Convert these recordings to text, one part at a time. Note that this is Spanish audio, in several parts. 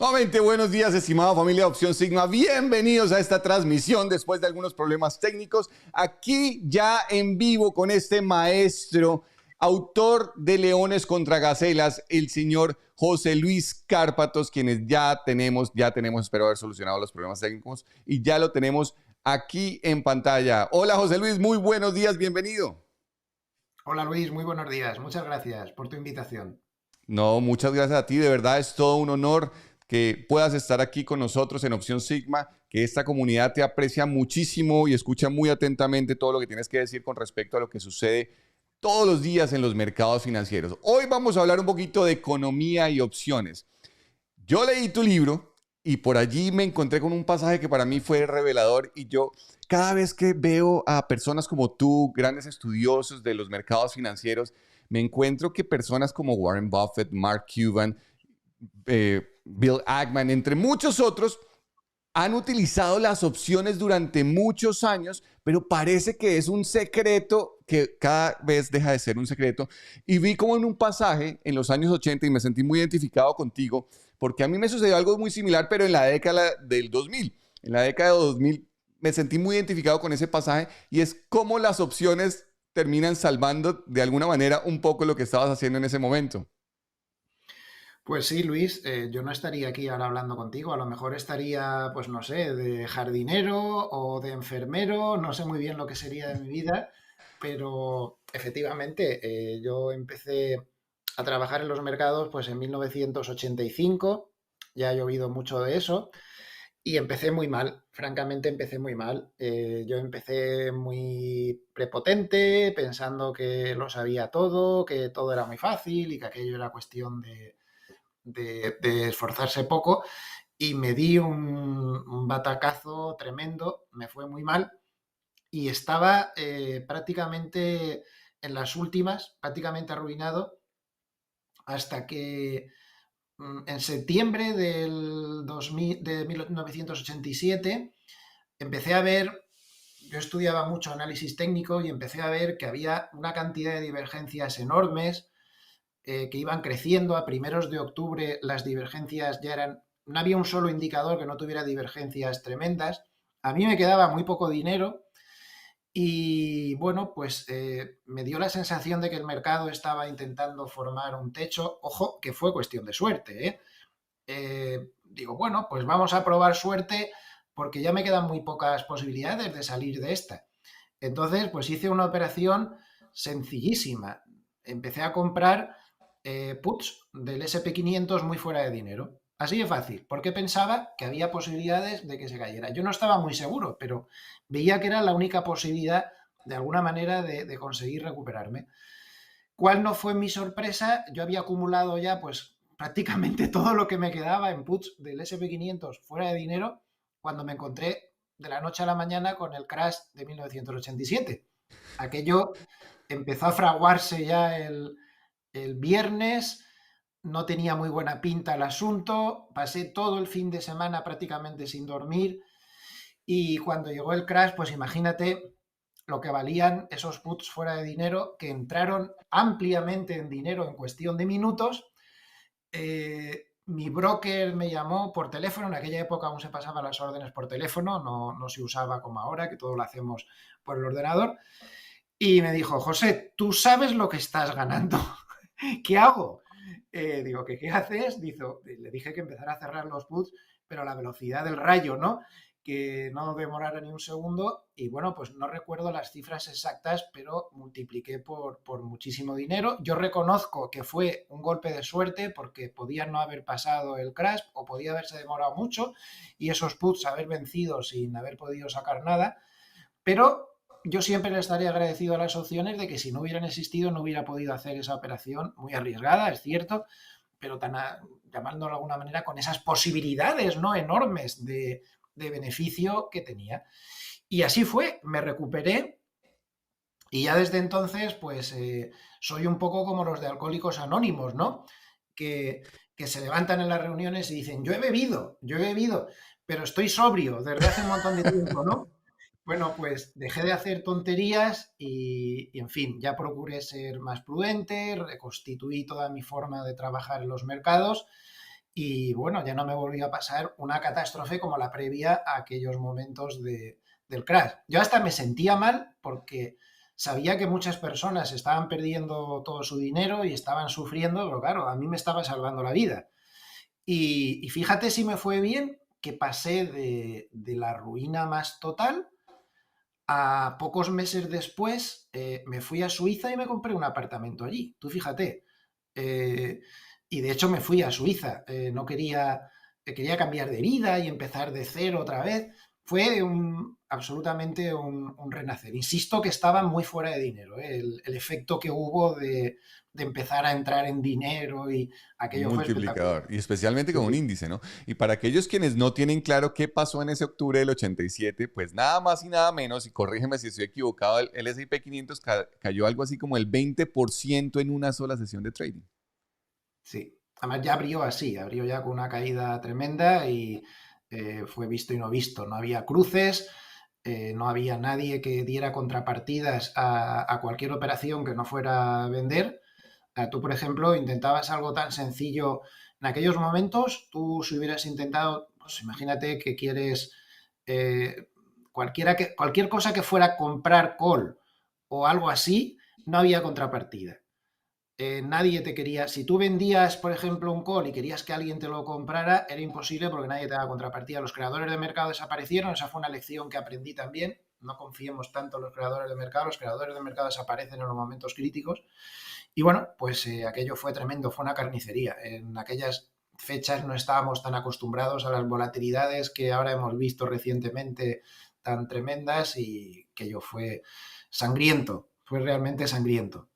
Nuevamente, buenos días, estimada familia de Opción Sigma. Bienvenidos a esta transmisión después de algunos problemas técnicos. Aquí ya en vivo con este maestro, autor de Leones contra Gacelas, el señor José Luis Cárpatos, quienes ya tenemos, espero haber solucionado los problemas técnicos y ya lo tenemos aquí en pantalla. Hola José Luis, muy buenos días, bienvenido. Hola Luis, muy buenos días. Muchas gracias por tu invitación. No, muchas gracias a ti. De verdad es todo un honor que puedas estar aquí con nosotros en Opción Sigma, que esta comunidad te aprecia muchísimo y escucha muy atentamente todo lo que tienes que decir con respecto a lo que sucede todos los días en los mercados financieros. Hoy vamos a hablar un poquito de economía y opciones. Yo leí tu libro y por allí me encontré con un pasaje que para mí fue revelador y yo cada vez que veo a personas como tú, grandes estudiosos de los mercados financieros, me encuentro que personas como Warren Buffett, Mark Cuban, Bill Ackman, entre muchos otros, han utilizado las opciones durante muchos años, pero parece que es un secreto que cada vez deja de ser un secreto. Y vi como en un pasaje en los años 80 y me sentí muy identificado contigo, porque a mí me sucedió algo muy similar, pero en la década del 2000. En la década de 2000 me sentí muy identificado con ese pasaje y es cómo las opciones terminan salvando de alguna manera un poco lo que estabas haciendo en ese momento. Pues sí, Luis, yo no estaría aquí ahora hablando contigo. A lo mejor estaría, pues no sé, de jardinero o de enfermero. No sé muy bien lo que sería de mi vida, pero efectivamente, yo empecé a trabajar en los mercados pues en 1985. Ya ha llovido mucho de eso. Y empecé muy mal, francamente empecé muy mal. Yo empecé muy prepotente, pensando que lo sabía todo, que todo era muy fácil y que aquello era cuestión de esforzarse poco. Y me di un batacazo tremendo, me fue muy mal y estaba prácticamente en las últimas, prácticamente arruinado, hasta que en septiembre del 2000, de 1987 empecé a ver, yo estudiaba mucho análisis técnico y empecé a ver que había una cantidad de divergencias enormes que iban creciendo. A primeros de octubre las divergencias ya eran, no había un solo indicador que no tuviera divergencias tremendas. A mí me quedaba muy poco dinero y bueno, pues me dio la sensación de que el mercado estaba intentando formar un techo. Ojo, que fue cuestión de suerte, ¿eh? Digo, bueno, pues vamos a probar suerte porque ya me quedan muy pocas posibilidades de salir de esta. Entonces, pues hice una operación sencillísima. Empecé a comprar puts del SP500 muy fuera de dinero. Así de fácil, porque pensaba que había posibilidades de que se cayera. Yo no estaba muy seguro, pero veía que era la única posibilidad, de alguna manera, de conseguir recuperarme. ¿Cuál no fue mi sorpresa? Yo había acumulado ya pues prácticamente todo lo que me quedaba en puts del SP500 fuera de dinero cuando me encontré de la noche a la mañana con el crash de 1987. Aquello empezó a fraguarse ya el viernes, no tenía muy buena pinta el asunto, pasé todo el fin de semana prácticamente sin dormir y cuando llegó el crash, pues imagínate lo que valían esos puts fuera de dinero que entraron ampliamente en dinero en cuestión de minutos. Mi broker me llamó por teléfono, en aquella época aún se pasaban las órdenes por teléfono, no se usaba como ahora, que todo lo hacemos por el ordenador, y me dijo, José, tú sabes lo que estás ganando, ¿qué hago? Digo, ¿qué haces? Le dije que empezara a cerrar los puts, pero a la velocidad del rayo, ¿no? Que no demorara ni un segundo. Y bueno, pues no recuerdo las cifras exactas, pero multipliqué por muchísimo dinero. Yo reconozco que fue un golpe de suerte porque podía no haber pasado el crash o podía haberse demorado mucho y esos puts haber vencido sin haber podido sacar nada. Pero yo siempre le estaría agradecido a las opciones de que si no hubieran existido no hubiera podido hacer esa operación muy arriesgada, es cierto, pero llamándolo de alguna manera con esas posibilidades no enormes de beneficio que tenía. Y así fue, me recuperé y ya desde entonces pues soy un poco como los de Alcohólicos Anónimos, ¿no? Que se levantan en las reuniones y dicen, yo he bebido, pero estoy sobrio desde hace un montón de tiempo, ¿no? Bueno, pues dejé de hacer tonterías y, en fin, ya procuré ser más prudente, reconstituí toda mi forma de trabajar en los mercados y bueno, ya no me volvió a pasar una catástrofe como la previa a aquellos momentos del crash. Yo hasta me sentía mal porque sabía que muchas personas estaban perdiendo todo su dinero y estaban sufriendo, pero claro, a mí me estaba salvando la vida. Y fíjate si me fue bien que pasé de la ruina más total a pocos meses después me fui a Suiza y me compré un apartamento allí. Tú fíjate. Eh, y de hecho me fui a Suiza. No quería, quería cambiar de vida y empezar de cero otra vez. Fue absolutamente un renacer. Insisto que estaba muy fuera de dinero. El efecto que hubo de empezar a entrar en dinero y Un aquello fue espectacular. multiplicador, y especialmente con Sí, un sí. índice, ¿no? Y para aquellos quienes no tienen claro qué pasó en ese octubre del 87, pues nada más y nada menos, y corrígeme si estoy equivocado, el S&P 500 cayó algo así como el 20% en una sola sesión de trading. Sí, además ya abrió así, abrió ya con una caída tremenda y fue visto y no visto. No había cruces, no había nadie que diera contrapartidas a cualquier operación que no fuera a vender. Tú, por ejemplo, intentabas algo tan sencillo en aquellos momentos, tú si hubieras intentado, pues imagínate que quieres eh, cualquier cosa que fuera comprar call o algo así, no había contrapartida. Nadie te quería. Si tú vendías, por ejemplo, un call y querías que alguien te lo comprara, era imposible porque nadie te daba contrapartida. Los creadores de mercado desaparecieron, esa fue una lección que aprendí también. No confiemos tanto en los creadores de mercado, los creadores de mercado desaparecen en los momentos críticos. Y bueno, pues aquello fue tremendo, fue una carnicería. En aquellas fechas no estábamos tan acostumbrados a las volatilidades que ahora hemos visto recientemente tan tremendas y que ello fue sangriento, fue realmente sangriento.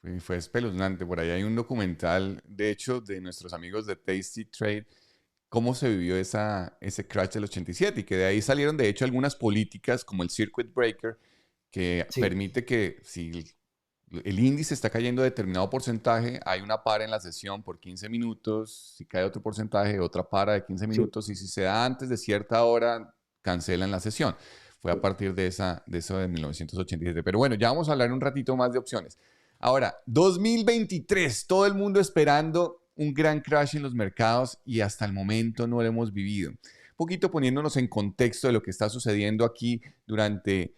Y fue espeluznante. Por ahí hay un documental, de hecho, de nuestros amigos de Tasty Trade, cómo se vivió ese crash del 87 y que de ahí salieron, de hecho, algunas políticas como el Circuit Breaker, que Sí, permite que si el índice está cayendo determinado porcentaje, hay una para en la sesión por 15 minutos, si cae otro porcentaje, otra para de 15 sí. minutos, y si se da antes de cierta hora, cancelan la sesión. Fue a partir de eso de 1987. Pero bueno, ya vamos a hablar un ratito más de opciones. Ahora, 2023, todo el mundo esperando un gran crash en los mercados y hasta el momento no lo hemos vivido. Un poquito poniéndonos en contexto de lo que está sucediendo aquí durante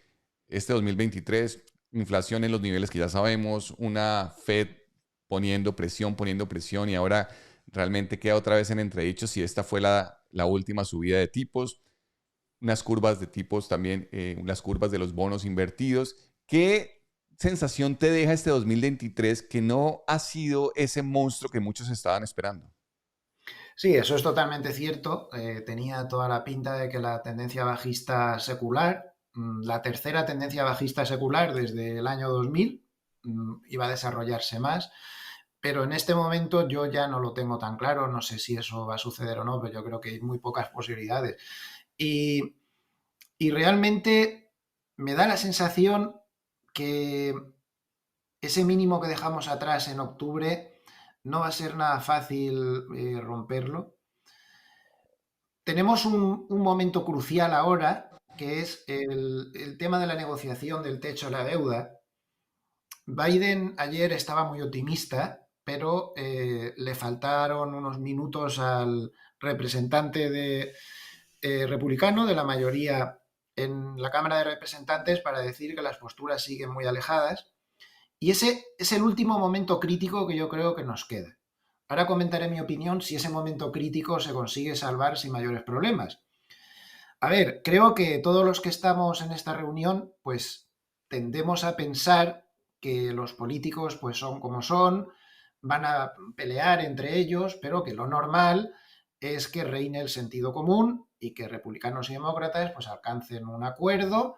este 2023, inflación en los niveles que ya sabemos, una Fed poniendo presión y ahora realmente queda otra vez en entredicho si esta fue la última subida de tipos, unas curvas de tipos también, las curvas de los bonos invertidos. ¿Qué sensación te deja este 2023 que no ha sido ese monstruo que muchos estaban esperando? Sí, eso es totalmente cierto. Tenía toda la pinta de que la tendencia bajista secular, la tercera tendencia bajista secular desde el año 2000, iba a desarrollarse más, pero en este momento yo ya no lo tengo tan claro. No sé si eso va a suceder o no, pero yo creo que hay muy pocas posibilidades. Y, y realmente me da la sensación que ese mínimo que dejamos atrás en octubre no va a ser nada fácil romperlo. Tenemos un momento crucial ahora, que es el tema de la negociación del techo de la deuda. Biden ayer estaba muy optimista, pero le faltaron unos minutos al representante republicano de la mayoría en la Cámara de Representantes para decir que las posturas siguen muy alejadas. Y ese es el último momento crítico que yo creo que nos queda. Ahora comentaré mi opinión si ese momento crítico se consigue salvar sin mayores problemas. A ver, creo que todos los que estamos en esta reunión, pues tendemos a pensar que los políticos pues son como son, van a pelear entre ellos, pero que lo normal es que reine el sentido común y que republicanos y demócratas pues alcancen un acuerdo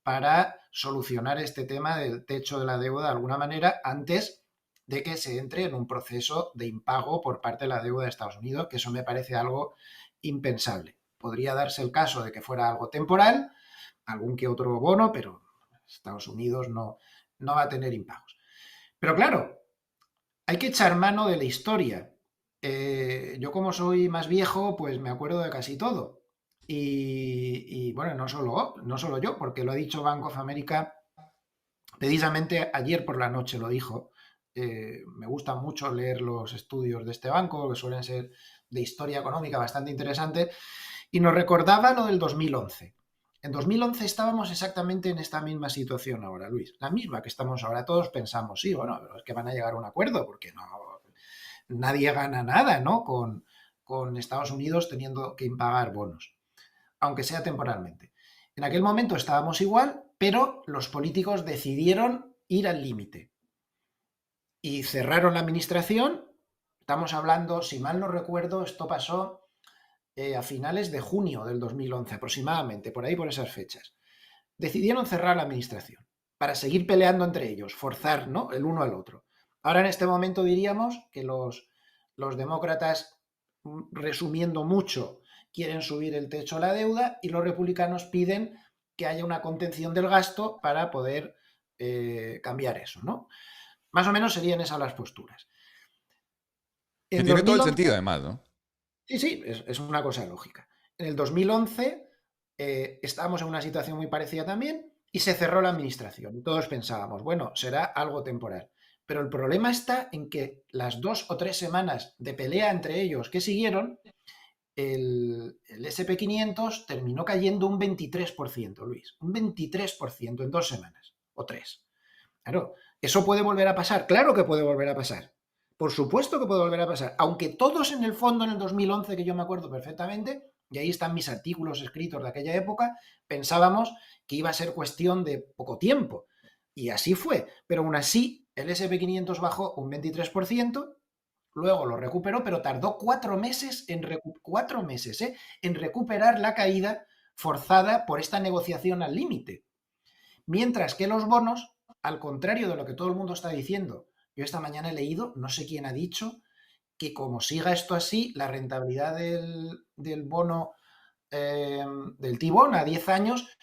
para solucionar este tema del techo de la deuda de alguna manera antes de que se entre en un proceso de impago por parte de la deuda de Estados Unidos, que eso me parece algo impensable. Podría darse el caso de que fuera algo temporal, algún que otro bono, pero Estados Unidos no va a tener impagos. Pero claro, hay que echar mano de la historia. Yo como soy más viejo, pues me acuerdo de casi todo. Bueno, no solo yo, porque lo ha dicho Bank of America precisamente ayer por la noche lo dijo. Me gusta mucho leer los estudios de este banco, que suelen ser de historia económica bastante interesante, y nos recordaba lo del 2011. En 2011 estábamos exactamente en esta misma situación ahora, Luis. La misma que estamos ahora. Todos pensamos, sí, bueno, pero es que van a llegar a un acuerdo porque no, nadie gana nada, ¿no? Con Estados Unidos teniendo que impagar bonos, aunque sea temporalmente. En aquel momento estábamos igual, pero los políticos decidieron ir al límite y cerraron la administración. Estamos hablando, si mal no recuerdo, esto pasó a finales de junio del 2011 aproximadamente, por ahí por esas fechas. Decidieron cerrar la administración para seguir peleando entre ellos, forzar, ¿no?, el uno al otro. Ahora en este momento diríamos que los demócratas, resumiendo mucho, quieren subir el techo a la deuda y los republicanos piden que haya una contención del gasto para poder cambiar eso, ¿no? Más o menos serían esas las posturas. Que En tiene todo el 2011, sentido, además, ¿no? sí, es una cosa lógica. En el 2011 estábamos en una situación muy parecida también y se cerró la administración. Y todos pensábamos, bueno, será algo temporal. Pero el problema está en que las 2 o 3 semanas de pelea entre ellos que siguieron, el SP500 terminó cayendo un 23%, Luis. Un 23% en 2 semanas o 3. Claro, ¿eso puede volver a pasar? Claro que puede volver a pasar. Por supuesto que puede volver a pasar. Aunque todos en el fondo en el 2011, que yo me acuerdo perfectamente, y ahí están mis artículos escritos de aquella época, pensábamos que iba a ser cuestión de poco tiempo. Y así fue. Pero aún así, el SP500 bajó un 23%, luego lo recuperó, pero tardó 4 meses, 4 meses en recuperar la caída forzada por esta negociación al límite. Mientras que los bonos, al contrario de lo que todo el mundo está diciendo, yo esta mañana he leído, no sé quién ha dicho, que como siga esto así, la rentabilidad del bono, del T-Bone a 10 años,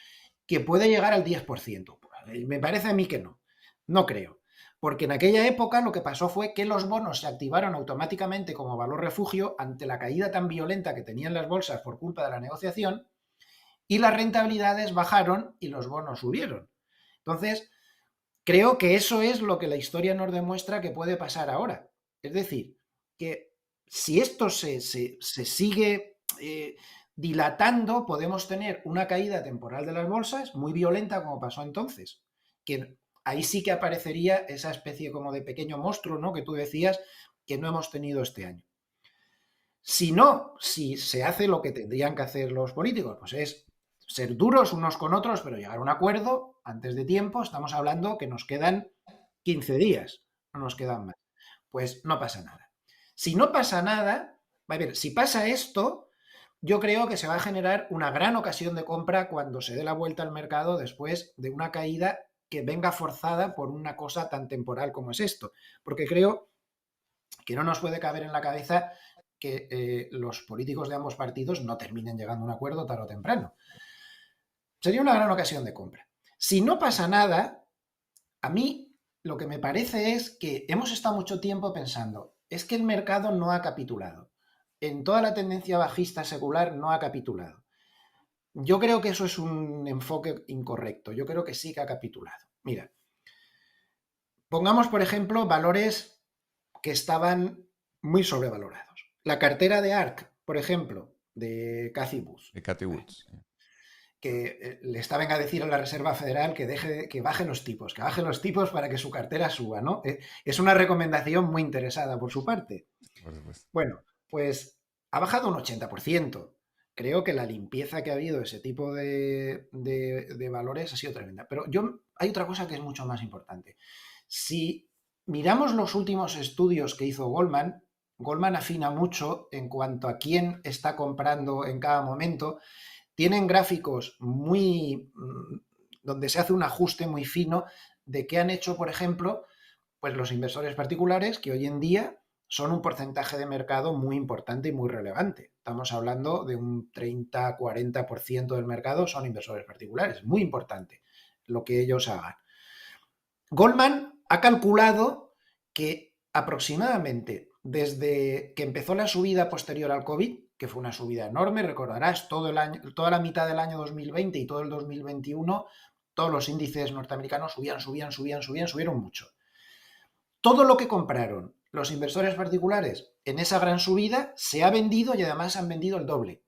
que puede llegar al 10%. Me parece a mí que no. No creo. Porque en aquella época lo que pasó fue que los bonos se activaron automáticamente como valor refugio ante la caída tan violenta que tenían las bolsas por culpa de la negociación, y las rentabilidades bajaron y los bonos subieron. Entonces, creo que eso es lo que la historia nos demuestra que puede pasar ahora. Es decir, que si esto se sigue dilatando, podemos tener una caída temporal de las bolsas muy violenta como pasó entonces, que ahí sí que aparecería esa especie como de pequeño monstruo, ¿no?, que tú decías que no hemos tenido este año. Si no, si se hace lo que tendrían que hacer los políticos, pues es ser duros unos con otros, pero llegar a un acuerdo antes de tiempo. Estamos hablando que nos quedan 15 días, no nos quedan más. Pues no pasa nada. Si no pasa nada, a ver, si pasa esto, yo creo que se va a generar una gran ocasión de compra cuando se dé la vuelta al mercado después de una caída que venga forzada por una cosa tan temporal como es esto. Porque creo que no nos puede caber en la cabeza que los políticos de ambos partidos no terminen llegando a un acuerdo tarde o temprano. Sería una gran ocasión de compra. Si no pasa nada, a mí lo que me parece es que hemos estado mucho tiempo pensando, es que el mercado no ha capitulado. En toda la tendencia bajista secular no ha capitulado. Yo creo que eso es un enfoque incorrecto. Yo creo que sí que ha capitulado. Mira, pongamos por ejemplo valores que estaban muy sobrevalorados. La cartera de ARK, por ejemplo, de Cathie Wood, De Cathy Woods. que le está venga a decir a la Reserva Federal que baje los tipos, para que su cartera suba, ¿no? Es una recomendación muy interesada por su parte. Por supuesto. Bueno, pues ha bajado un 80%. Creo que la limpieza que ha habido de ese tipo de valores ha sido tremenda. Pero hay otra cosa que es mucho más importante. Si miramos los últimos estudios que hizo Goldman, Goldman afina mucho en cuanto a quién está comprando en cada momento. Tienen gráficos donde se hace un ajuste muy fino de qué han hecho, por ejemplo, pues los inversores particulares, que hoy en día son un porcentaje de mercado muy importante y muy relevante. Estamos hablando de un 30-40% del mercado son inversores particulares. Muy importante lo que ellos hagan. Goldman ha calculado que aproximadamente desde que empezó la subida posterior al COVID, que fue una subida enorme, recordarás, todo el año, toda la mitad del año 2020 y todo el 2021, todos los índices norteamericanos subieron mucho. Todo lo que compraron Los inversores particulares en esa gran subida se ha vendido y además han vendido el doble.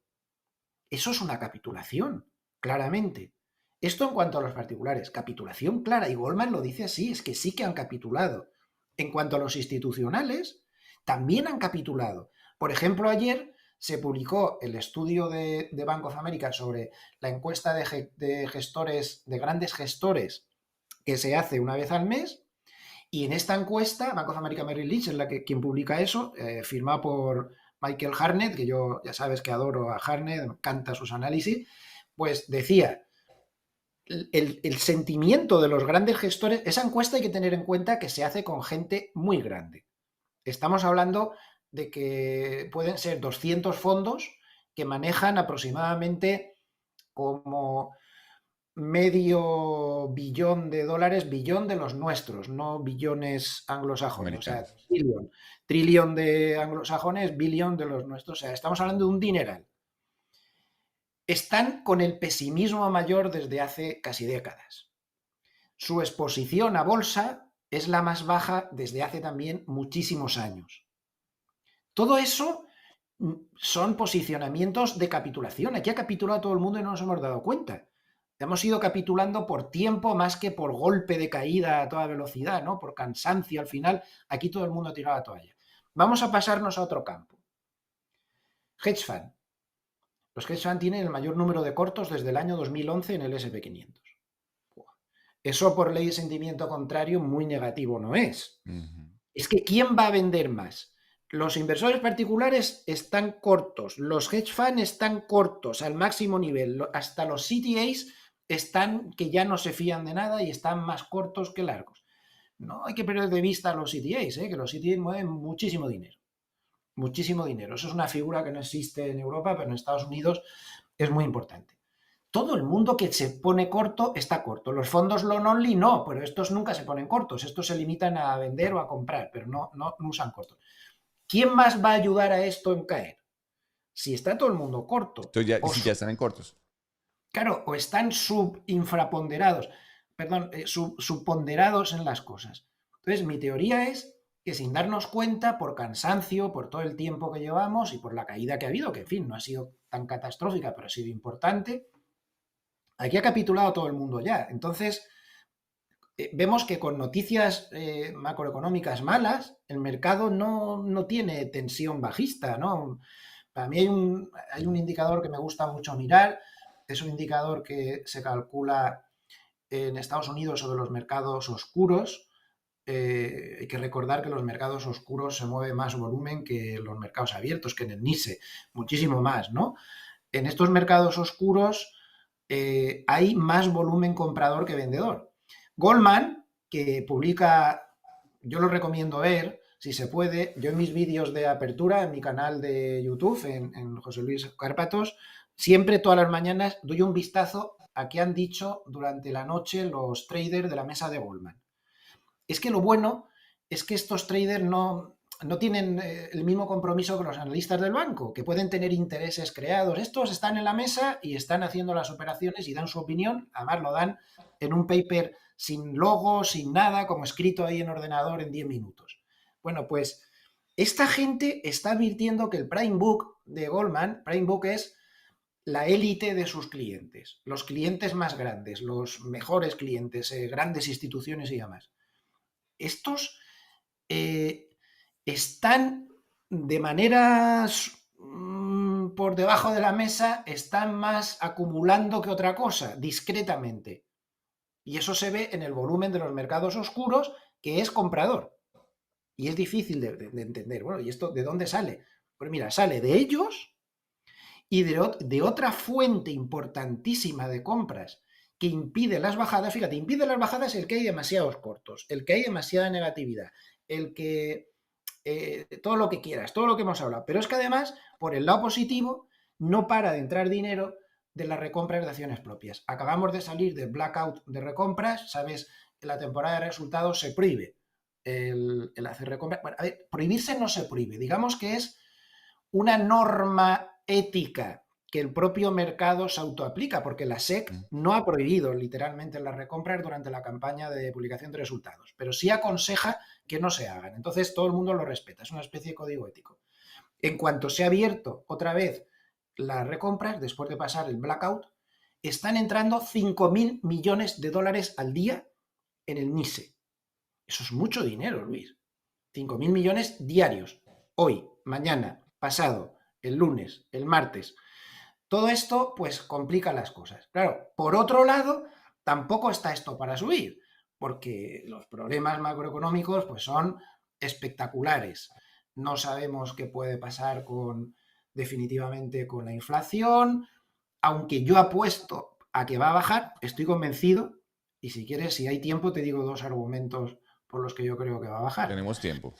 Eso es una capitulación, claramente. Esto en cuanto a los particulares, capitulación clara, y Goldman lo dice así, es que sí que han capitulado. En cuanto a los institucionales, también han capitulado. Por ejemplo, ayer se publicó el estudio de Bank of America sobre la encuesta de gestores, de grandes gestores, que se hace una vez al mes, y en esta encuesta, Bank of America Merrill Lynch es quien publica eso, firmado por Michael Hartnett, que yo ya sabes que adoro a Hartnett, me encantan sus análisis, pues decía, el sentimiento de los grandes gestores, esa encuesta hay que tener en cuenta que se hace con gente muy grande. Estamos hablando de que pueden ser 200 fondos que manejan aproximadamente como medio billón de dólares, billón de los nuestros, no billones anglosajones, o sea, Americanos. trillón de anglosajones, billón de los nuestros, o sea, estamos hablando de un dineral. Están con el pesimismo mayor desde hace casi décadas. Su exposición a bolsa es la más baja desde hace también muchísimos años. Todo eso son posicionamientos de capitulación. Aquí ha capitulado todo el mundo y no nos hemos dado cuenta. Hemos ido capitulando por tiempo más que por golpe de caída a toda velocidad, ¿no? Por cansancio al final. Aquí todo el mundo ha tirado la toalla. Vamos a pasarnos a otro campo. Hedge fund. Los hedge fund tienen el mayor número de cortos desde el año 2011 en el S&P 500. Eso por ley de sentimiento contrario muy negativo no es. Es que ¿quién va a vender más? Los inversores particulares están cortos, los hedge funds están cortos al máximo nivel, hasta los CTAs están que ya no se fían de nada y están más cortos que largos. No hay que perder de vista a los CTAs, que los CTAs mueven muchísimo dinero. Muchísimo dinero. Eso es una figura que no existe en Europa, pero en Estados Unidos es muy importante. Todo el mundo que se pone corto está corto. Los fondos long only no, pero estos nunca se ponen cortos. Estos se limitan a vender o a comprar, pero no usan cortos. ¿Quién más va a ayudar a esto en caer? Si está todo el mundo corto. Entonces ya están en cortos. Claro, o están subponderados en las cosas. Entonces, mi teoría es que sin darnos cuenta, por cansancio, por todo el tiempo que llevamos y por la caída que ha habido, que en fin, no ha sido tan catastrófica, pero ha sido importante, aquí ha capitulado todo el mundo ya. Entonces, vemos que con noticias macroeconómicas malas, el mercado no tiene tensión bajista, ¿no? Para mí hay un indicador que me gusta mucho mirar, es un indicador que se calcula en Estados Unidos sobre los mercados oscuros. Hay que recordar que los mercados oscuros se mueve más volumen que los mercados abiertos, que en el NISE, muchísimo más, ¿no? En estos mercados oscuros hay más volumen comprador que vendedor. Goldman, que publica, yo lo recomiendo ver, si se puede, yo en mis vídeos de apertura, en mi canal de YouTube, en José Luis Cárpatos, siempre todas las mañanas doy un vistazo a qué han dicho durante la noche los traders de la mesa de Goldman. Es que lo bueno es que estos traders no tienen el mismo compromiso que los analistas del banco, que pueden tener intereses creados. Estos están en la mesa y están haciendo las operaciones y dan su opinión, además lo dan en un paper sin logo, sin nada, como escrito ahí en ordenador en 10 minutos. Bueno, pues esta gente está advirtiendo que el Prime Book de Goldman, Prime Book es la élite de sus clientes, los clientes más grandes, los mejores clientes, grandes instituciones y demás. Estos están de maneras por debajo de la mesa, están más acumulando que otra cosa, discretamente. Y eso se ve en el volumen de los mercados oscuros, que es comprador. Y es difícil de entender. Bueno, ¿y esto de dónde sale? Pues mira, sale de ellos y de otra fuente importantísima de compras que impide las bajadas. Fíjate, impide las bajadas el que hay demasiados cortos, el que hay demasiada negatividad, el que todo lo que quieras, todo lo que hemos hablado. Pero es que además, por el lado positivo, no para de entrar dinero de las recompras de acciones propias. Acabamos de salir del blackout de recompras, sabes, en la temporada de resultados se prohíbe el hacer recompras. Bueno, a ver, prohibirse no se prohíbe, digamos que es una norma ética que el propio mercado se autoaplica, porque la SEC no ha prohibido literalmente las recompras durante la campaña de publicación de resultados, pero sí aconseja que no se hagan. Entonces todo el mundo lo respeta, es una especie de código ético. En cuanto se ha abierto otra vez las recompras, después de pasar el blackout, están entrando 5.000 millones de dólares al día en el NISE. Eso es mucho dinero, Luis. 5.000 millones diarios. Hoy, mañana, pasado, el lunes, el martes. Todo esto, pues, complica las cosas. Claro, por otro lado, tampoco está esto para subir, porque los problemas macroeconómicos, pues, son espectaculares. No sabemos qué puede pasar definitivamente con la inflación, aunque yo apuesto a que va a bajar, estoy convencido, y si quieres, si hay tiempo, te digo 2 argumentos por los que yo creo que va a bajar. Tenemos tiempo.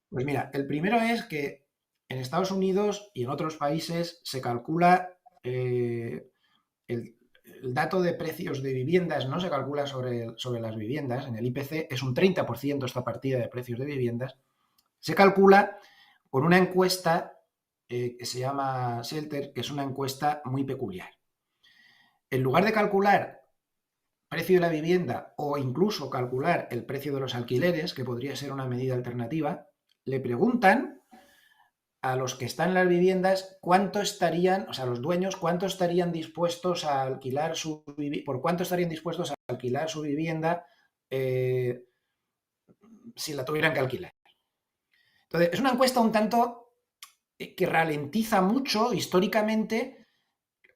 Pues mira, el primero es que en Estados Unidos y en otros países se calcula el dato de precios de viviendas, no se calcula sobre las viviendas, en el IPC es un 30% esta partida de precios de viviendas, se calcula con una encuesta que se llama Shelter, que es una encuesta muy peculiar. En lugar de calcular precio de la vivienda o incluso calcular el precio de los alquileres, que podría ser una medida alternativa, le preguntan a los que están en las viviendas cuánto estarían, o sea, los dueños, cuánto estarían dispuestos a alquilar por cuánto estarían dispuestos a alquilar su vivienda si la tuvieran que alquilar. Entonces, es una encuesta un tanto que ralentiza mucho históricamente.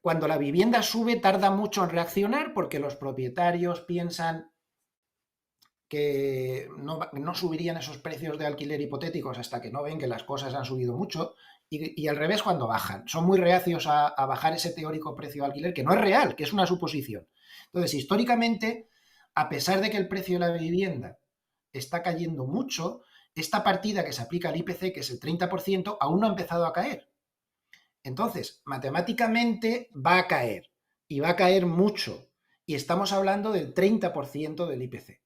Cuando la vivienda sube, tarda mucho en reaccionar porque los propietarios piensan que no subirían esos precios de alquiler hipotéticos hasta que no ven que las cosas han subido mucho y al revés cuando bajan. Son muy reacios a bajar ese teórico precio de alquiler, que no es real, que es una suposición. Entonces, históricamente, a pesar de que el precio de la vivienda está cayendo mucho, esta partida que se aplica al IPC, que es el 30%, aún no ha empezado a caer. Entonces, matemáticamente va a caer, y va a caer mucho, y estamos hablando del 30% del IPC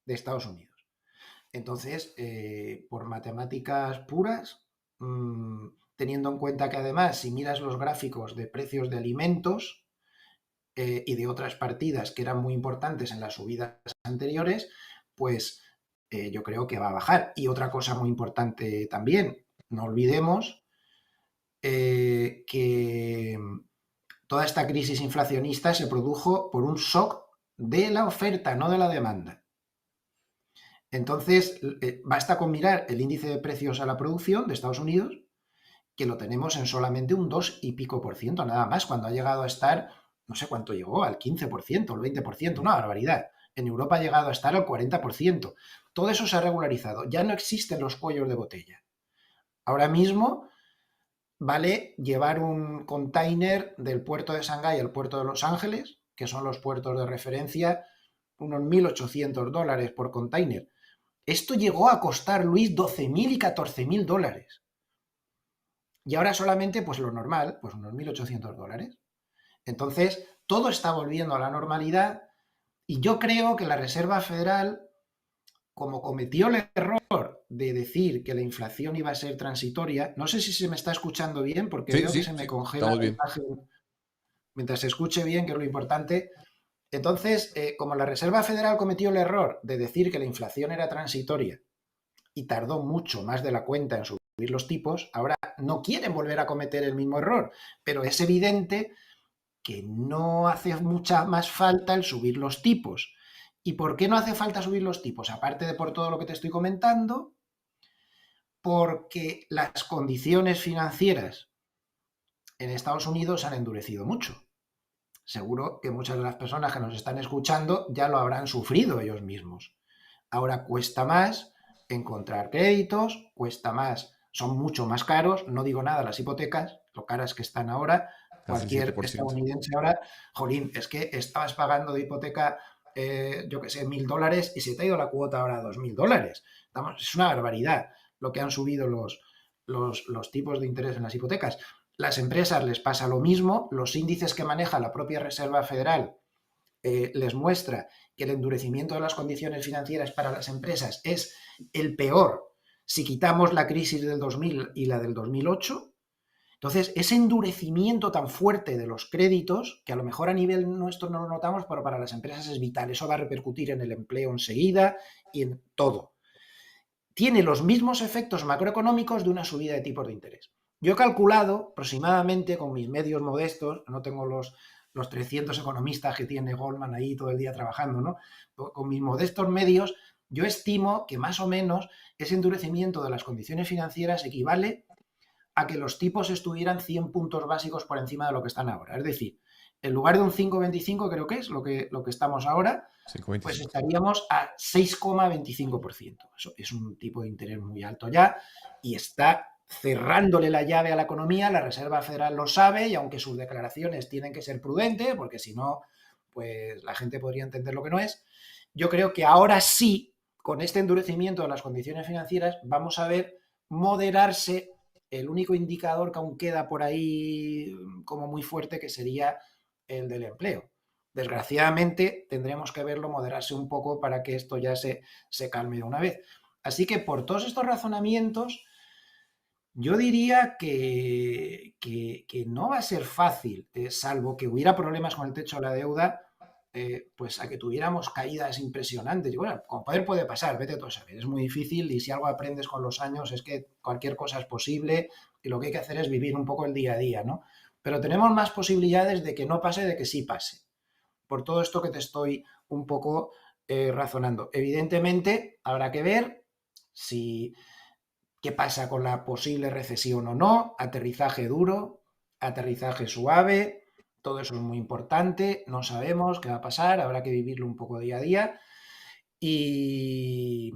de Estados Unidos. Entonces, por matemáticas puras, teniendo en cuenta que además, si miras los gráficos de precios de alimentos y de otras partidas que eran muy importantes en las subidas anteriores, pues yo creo que va a bajar. Y otra cosa muy importante también, no olvidemos que toda esta crisis inflacionista se produjo por un shock de la oferta, no de la demanda. Entonces, basta con mirar el índice de precios a la producción de Estados Unidos, que lo tenemos en solamente un 2 y pico por ciento, nada más, cuando ha llegado a estar, no sé cuánto llegó, al 15%, al 20%, una barbaridad. En Europa ha llegado a estar al 40%. Todo eso se ha regularizado. Ya no existen los cuellos de botella. Ahora mismo vale llevar un container del puerto de Shanghái al puerto de Los Ángeles, que son los puertos de referencia, unos $1.800 por container. Esto llegó a costar, Luis, 12.000 y 14.000 dólares. Y ahora solamente, pues lo normal, pues unos $1.800. Entonces, todo está volviendo a la normalidad y yo creo que la Reserva Federal, como cometió el error de decir que la inflación iba a ser transitoria, no sé si se me está escuchando bien porque Sí, veo que sí, se me sí, congela estamos la bien. imagen. Mientras se escuche bien, que es lo importante. Entonces, como la Reserva Federal cometió el error de decir que la inflación era transitoria y tardó mucho más de la cuenta en subir los tipos, ahora no quieren volver a cometer el mismo error, pero es evidente que no hace mucha más falta el subir los tipos. ¿Y por qué no hace falta subir los tipos? Aparte de por todo lo que te estoy comentando, porque las condiciones financieras en Estados Unidos han endurecido mucho. Seguro que muchas de las personas que nos están escuchando ya lo habrán sufrido ellos mismos. Ahora cuesta más encontrar créditos, cuesta más, son mucho más caros, no digo nada las hipotecas, lo caras que están ahora, Casi el cualquier 7%. estadounidense ahora, jolín, es que estabas pagando de hipoteca, yo qué sé, $1.000 y se te ha ido la cuota ahora a $2.000. Es una barbaridad lo que han subido los tipos de interés en las hipotecas. Las empresas les pasa lo mismo, los índices que maneja la propia Reserva Federal les muestra que el endurecimiento de las condiciones financieras para las empresas es el peor si quitamos la crisis del 2000 y la del 2008. Entonces, ese endurecimiento tan fuerte de los créditos, que a lo mejor a nivel nuestro no lo notamos, pero para las empresas es vital. Eso va a repercutir en el empleo enseguida y en todo. tiene los mismos efectos macroeconómicos de una subida de tipos de interés. Yo he calculado aproximadamente con mis medios modestos, no tengo los 300 economistas que tiene Goldman ahí todo el día trabajando, ¿no? Con mis modestos medios, yo estimo que más o menos ese endurecimiento de las condiciones financieras equivale a que los tipos estuvieran 100 puntos básicos por encima de lo que están ahora. Es decir, en lugar de un 5,25, creo que es lo que estamos ahora, 5,25. pues estaríamos a 6,25%. Eso es un tipo de interés muy alto ya y está cerrándole la llave a la economía. La Reserva Federal lo sabe y aunque sus declaraciones tienen que ser prudentes, porque si no, pues la gente podría entender lo que no es, yo creo que ahora sí, con este endurecimiento de las condiciones financieras, vamos a ver moderarse el único indicador que aún queda por ahí como muy fuerte, que sería el del empleo. Desgraciadamente, tendremos que verlo moderarse un poco para que esto ya se calme de una vez. Así que por todos estos razonamientos, yo diría que no va a ser fácil, salvo que hubiera problemas con el techo de la deuda, pues a que tuviéramos caídas impresionantes. Y bueno, con poder puede pasar, vete tú a saber. Es muy difícil y si algo aprendes con los años es que cualquier cosa es posible y lo que hay que hacer es vivir un poco el día a día, ¿no? Pero tenemos más posibilidades de que no pase, de que sí pase. Por todo esto que te estoy un poco razonando. Evidentemente, habrá que ver si qué pasa con la posible recesión o no, aterrizaje duro, aterrizaje suave, todo eso es muy importante, no sabemos qué va a pasar, habrá que vivirlo un poco día a día. Y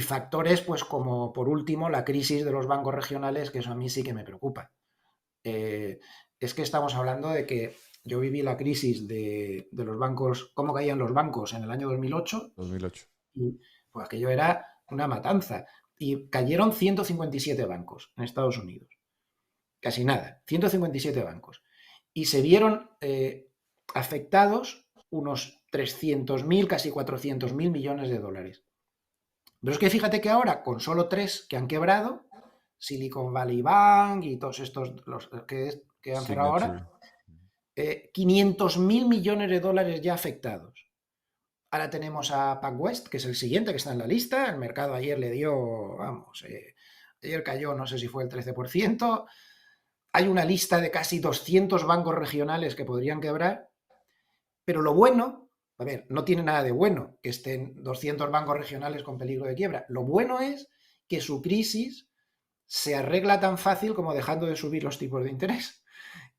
factores, pues como por último, la crisis de los bancos regionales, que eso a mí sí que me preocupa. Es que estamos hablando de que yo viví la crisis de los bancos, cómo caían los bancos en el año 2008, 2008. y pues aquello era una matanza. Y cayeron 157 bancos en Estados Unidos. Casi nada, 157 bancos. Y se vieron afectados unos 300.000, casi 400.000 millones de dólares. Pero es que fíjate que ahora, con solo 3 que han quebrado, Silicon Valley Bank y todos estos los que han cerrado Signature. ahora, 500.000 millones de dólares ya afectados. Ahora tenemos a PacWest, que es el siguiente que está en la lista. El mercado ayer le dio, vamos, ayer cayó, no sé si fue el 13%. Hay una lista de casi 200 bancos regionales que podrían quebrar. Pero lo bueno, a ver, no tiene nada de bueno que estén 200 bancos regionales con peligro de quiebra. Lo bueno es que su crisis se arregla tan fácil como dejando de subir los tipos de interés.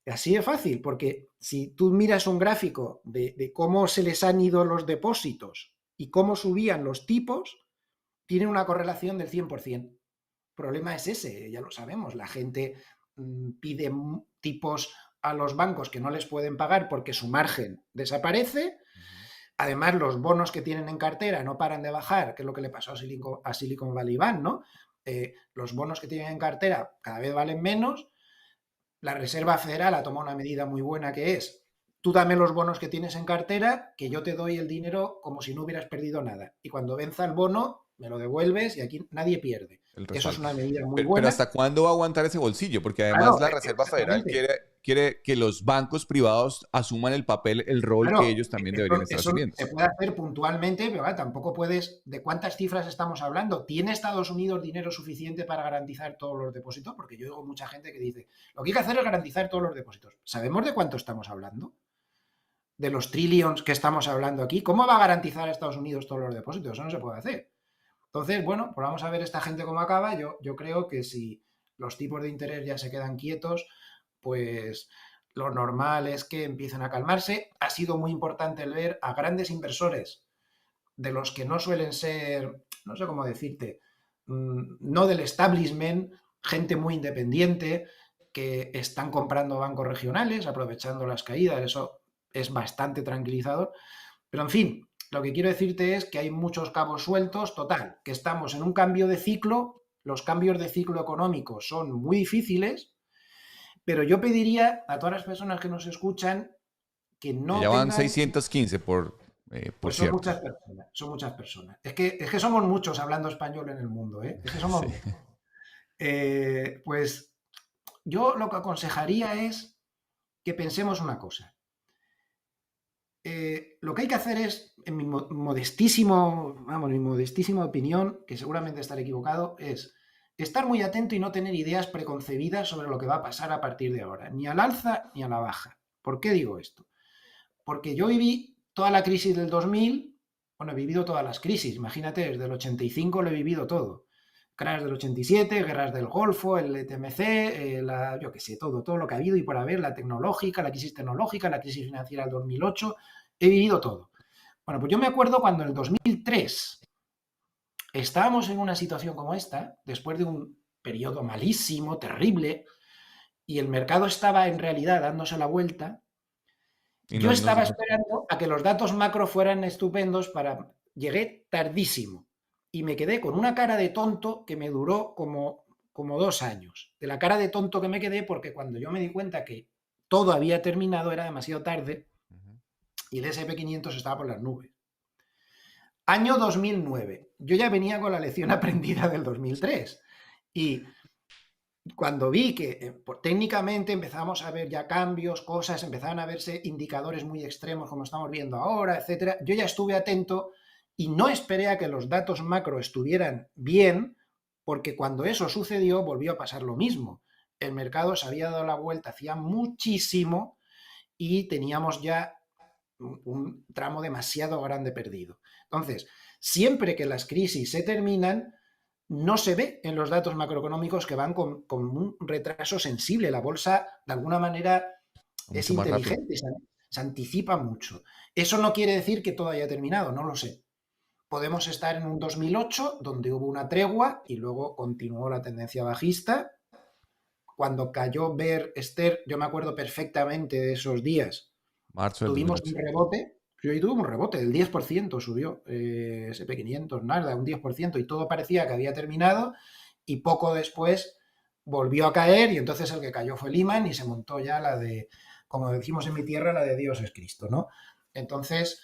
Así de fácil, porque si tú miras un gráfico de cómo se les han ido los depósitos y cómo subían los tipos, tiene una correlación del 100%. El problema es ese, ya lo sabemos, la gente pide tipos a los bancos que no les pueden pagar porque su margen desaparece. Además, los bonos que tienen en cartera no paran de bajar, que es lo que le pasó a Silicon Valley Bank, ¿no? Los bonos que tienen en cartera cada vez valen menos. La Reserva Federal ha tomado una medida muy buena, que es: tú dame los bonos que tienes en cartera, que yo te doy el dinero como si no hubieras perdido nada. Y cuando venza el bono, me lo devuelves y aquí nadie pierde. Eso es una medida muy Pero buena. ¿hasta cuándo va a aguantar ese bolsillo? Porque además Claro, la Reserva Federal exactamente. quiere que los bancos privados asuman el papel, el rol que Claro, ellos también deberían estar eso asumiendo. se puede hacer puntualmente, pero tampoco puedes. ¿De cuántas cifras estamos hablando? ¿Tiene Estados Unidos dinero suficiente para garantizar todos los depósitos? Porque yo oigo mucha gente que dice, lo que hay que hacer es garantizar todos los depósitos. ¿Sabemos de cuánto estamos hablando? De los trillions que estamos hablando aquí. ¿Cómo va a garantizar a Estados Unidos todos los depósitos? Eso no se puede hacer. Entonces, bueno, pues vamos a ver esta gente cómo acaba. Yo creo que si los tipos de interés ya se quedan quietos, pues lo normal es que empiecen a calmarse. Ha sido muy importante el ver a grandes inversores, de los que no suelen ser, no sé cómo decirte, no del establishment, gente muy independiente, que están comprando bancos regionales, aprovechando las caídas. Eso es bastante tranquilizador. Pero en fin, lo que quiero decirte es que hay muchos cabos sueltos. Total, que estamos en un cambio de ciclo. Los cambios de ciclo económico son muy difíciles, pero yo pediría a todas las personas que nos escuchan que Que no ya van tengan. 615, por Pues son cierto. muchas personas, son muchas personas. Es que somos muchos hablando español en el mundo, ¿eh? Es que somos Sí. muchos. Pues yo lo que aconsejaría es que pensemos una cosa. Lo que hay que hacer es, en mi modestísima opinión, que seguramente estaré equivocado, es estar muy atento y no tener ideas preconcebidas sobre lo que va a pasar a partir de ahora, ni al alza ni a la baja. ¿Por qué digo esto? Porque yo viví toda la crisis del 2000, bueno, he vivido todas las crisis, imagínate, desde el 85 lo he vivido todo. Crash del 87, guerras del Golfo, el ETMC, yo qué sé, todo lo que ha habido y por haber, la tecnológica, la crisis tecnológica, la crisis financiera del 2008, he vivido todo. Bueno, pues yo me acuerdo cuando en el 2003 estábamos en una situación como esta, después de un periodo malísimo, terrible, y el mercado estaba en realidad dándose la vuelta. Y Yo no nos estaba dimos. esperando a que los datos macro fueran estupendos para... Llegué tardísimo y me quedé con una cara de tonto que me duró como 2 años. De la cara de tonto que me quedé porque cuando yo me di cuenta que todo había terminado era demasiado tarde y el SP500 estaba por las nubes. Año 2009. Yo ya venía con la lección aprendida del 2003 y cuando vi que técnicamente empezamos a ver ya cambios, cosas, empezaban a verse indicadores muy extremos como estamos viendo ahora, etcétera, yo ya estuve atento y no esperé a que los datos macro estuvieran bien, porque cuando eso sucedió volvió a pasar lo mismo. El mercado se había dado la vuelta hacía muchísimo y teníamos ya un tramo demasiado grande perdido. Entonces, siempre que las crisis se terminan, no se ve en los datos macroeconómicos que van con un retraso sensible. La bolsa, de alguna manera, es Mucho más rápido. inteligente, se anticipa mucho. Eso no quiere decir que todo haya terminado, no lo sé. Podemos estar en un 2008, donde hubo una tregua y luego continuó la tendencia bajista. Cuando cayó Bear Stearns, yo me acuerdo perfectamente de esos días, Marzo del tuvimos un 2008. rebote, yo ahí tuve un rebote del 10%, subió SP500, nada, un 10%, y todo parecía que había terminado, y poco después volvió a caer, y entonces el que cayó fue Lehman, y se montó ya la de, como decimos en mi tierra, la de Dios es Cristo, ¿no? Entonces,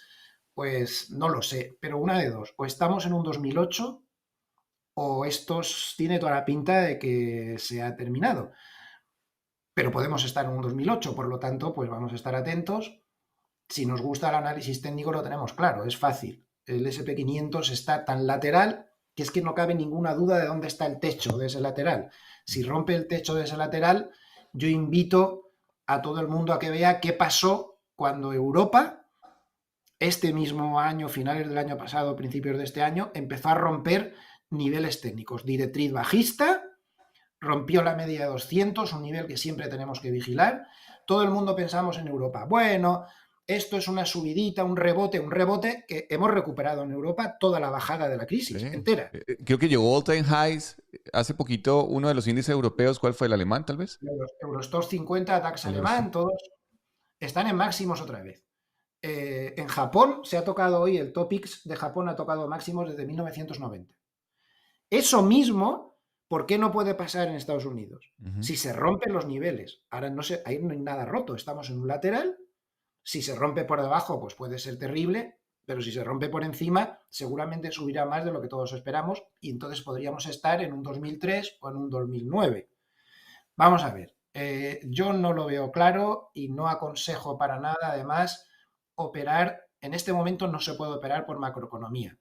pues no lo sé, pero una de dos, o estamos en un 2008, o esto tiene toda la pinta de que se ha terminado. Pero podemos estar en un 2008, por lo tanto, pues vamos a estar atentos. Si nos gusta el análisis técnico lo tenemos claro, es fácil. El SP500 está tan lateral que es que no cabe ninguna duda de dónde está el techo de ese lateral. Si rompe el techo de ese lateral, yo invito a todo el mundo a que vea qué pasó cuando Europa, este mismo año, finales del año pasado, principios de este año, empezó a romper niveles técnicos. Directriz bajista, rompió la media de 200, un nivel que siempre tenemos que vigilar. Todo el mundo pensamos en Europa. Bueno, esto es una subidita, un rebote que hemos recuperado en Europa toda la bajada de la Sí. crisis entera. Creo que llegó all time highs hace poquito uno de los índices europeos. ¿Cuál fue? ¿El alemán, tal vez? Los Eurostoxx 50, DAX El alemán, Eurostoxx. todos están en máximos otra vez. En Japón se ha tocado hoy, el Topix de Japón ha tocado máximos desde 1990. Eso mismo, ¿por qué no puede pasar en Estados Unidos? Ujú. Si se rompen los niveles, ahora ahí no hay nada roto, estamos en un lateral. Si se rompe por debajo, pues puede ser terrible, pero si se rompe por encima, seguramente subirá más de lo que todos esperamos y entonces podríamos estar en un 2003 o en un 2009. Vamos a ver, yo no lo veo claro y no aconsejo para nada, además, operar. En este momento no se puede operar por macroeconomía.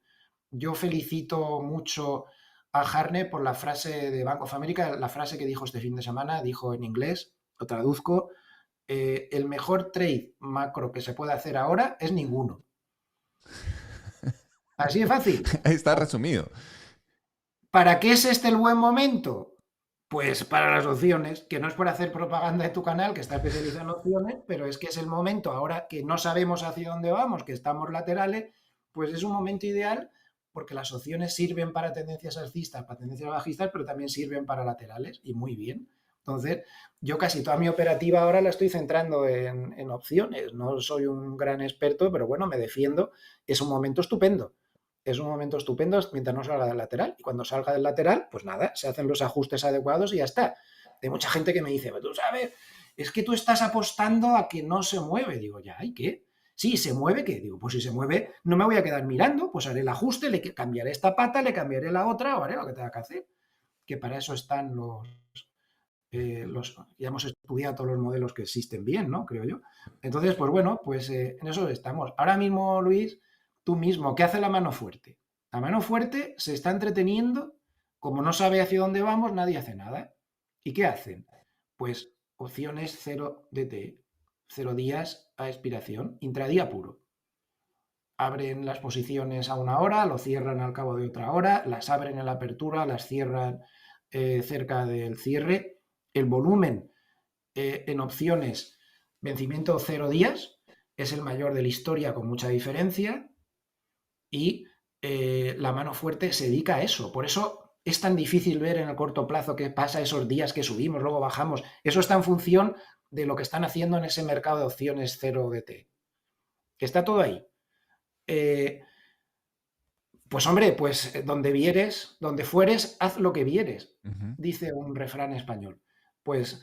Yo felicito mucho a Harney por la frase de Bank of America, la frase que dijo este fin de semana, dijo en inglés, lo traduzco, el mejor trade macro que se puede hacer ahora es ninguno. Así de fácil. Ahí está resumido. ¿Para qué es este el buen momento? Pues para las opciones, que no es por hacer propaganda de tu canal, que está especializado en opciones, pero es que es el momento, ahora que no sabemos hacia dónde vamos, que estamos laterales, pues es un momento ideal porque las opciones sirven para tendencias alcistas, para tendencias bajistas, pero también sirven para laterales y muy bien. Entonces, yo casi toda mi operativa ahora la estoy centrando en opciones. No soy un gran experto, pero bueno, me defiendo. Es un momento estupendo. Es un momento estupendo mientras no salga del lateral. Y cuando salga del lateral, pues nada, se hacen los ajustes adecuados y ya está. Hay mucha gente que me dice, tú sabes, es que tú estás apostando a que no se mueve. Digo, ya, ¿y qué? Sí, ¿se mueve qué? Digo, pues si se mueve, no me voy a quedar mirando, pues haré el ajuste, le cambiaré esta pata, le cambiaré la otra, o haré lo que tenga que hacer. Que para eso están Ya hemos estudiado todos los modelos que existen bien, ¿no? Creo yo. Entonces, pues bueno, pues en eso estamos. Ahora mismo, Luis, tú mismo, ¿qué hace la mano fuerte? La mano fuerte se está entreteniendo, como no sabe hacia dónde vamos, nadie hace nada. ¿Y qué hacen? Pues opciones 0 DT, 0 días a expiración, intradía puro. Abren las posiciones a una hora, lo cierran al cabo de otra hora, las abren en la apertura, las cierran cerca del cierre. El volumen en opciones, vencimiento 0 días, es el mayor de la historia con mucha diferencia y la mano fuerte se dedica a eso. Por eso es tan difícil ver en el corto plazo qué pasa esos días que subimos, luego bajamos. Eso está en función de lo que están haciendo en ese mercado de opciones 0 DT. Que está todo ahí. Pues hombre, pues donde vieres, donde fueres, haz lo que vieres, dice un refrán español. Pues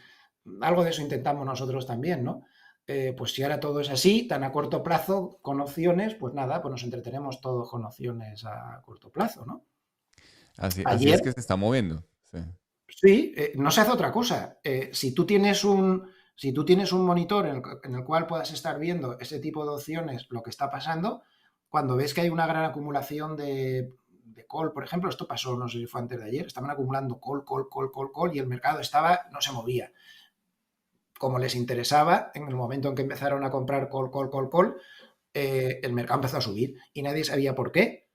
algo de eso intentamos nosotros también, ¿no? Pues si ahora todo es así, tan a corto plazo, con opciones, pues nada, pues nos entretenemos todos con opciones a corto plazo, ¿no? Así es Ayer, que se está moviendo. Sí. sí, no se hace otra cosa. Si tú tienes un monitor en el cual puedas estar viendo ese tipo de opciones, lo que está pasando, cuando ves que hay una gran acumulación de call, por ejemplo, esto pasó, no sé si fue antes de ayer, estaban acumulando call, y el mercado no se movía. Como les interesaba, en el momento en que empezaron a comprar call, el mercado empezó a subir y nadie sabía por qué.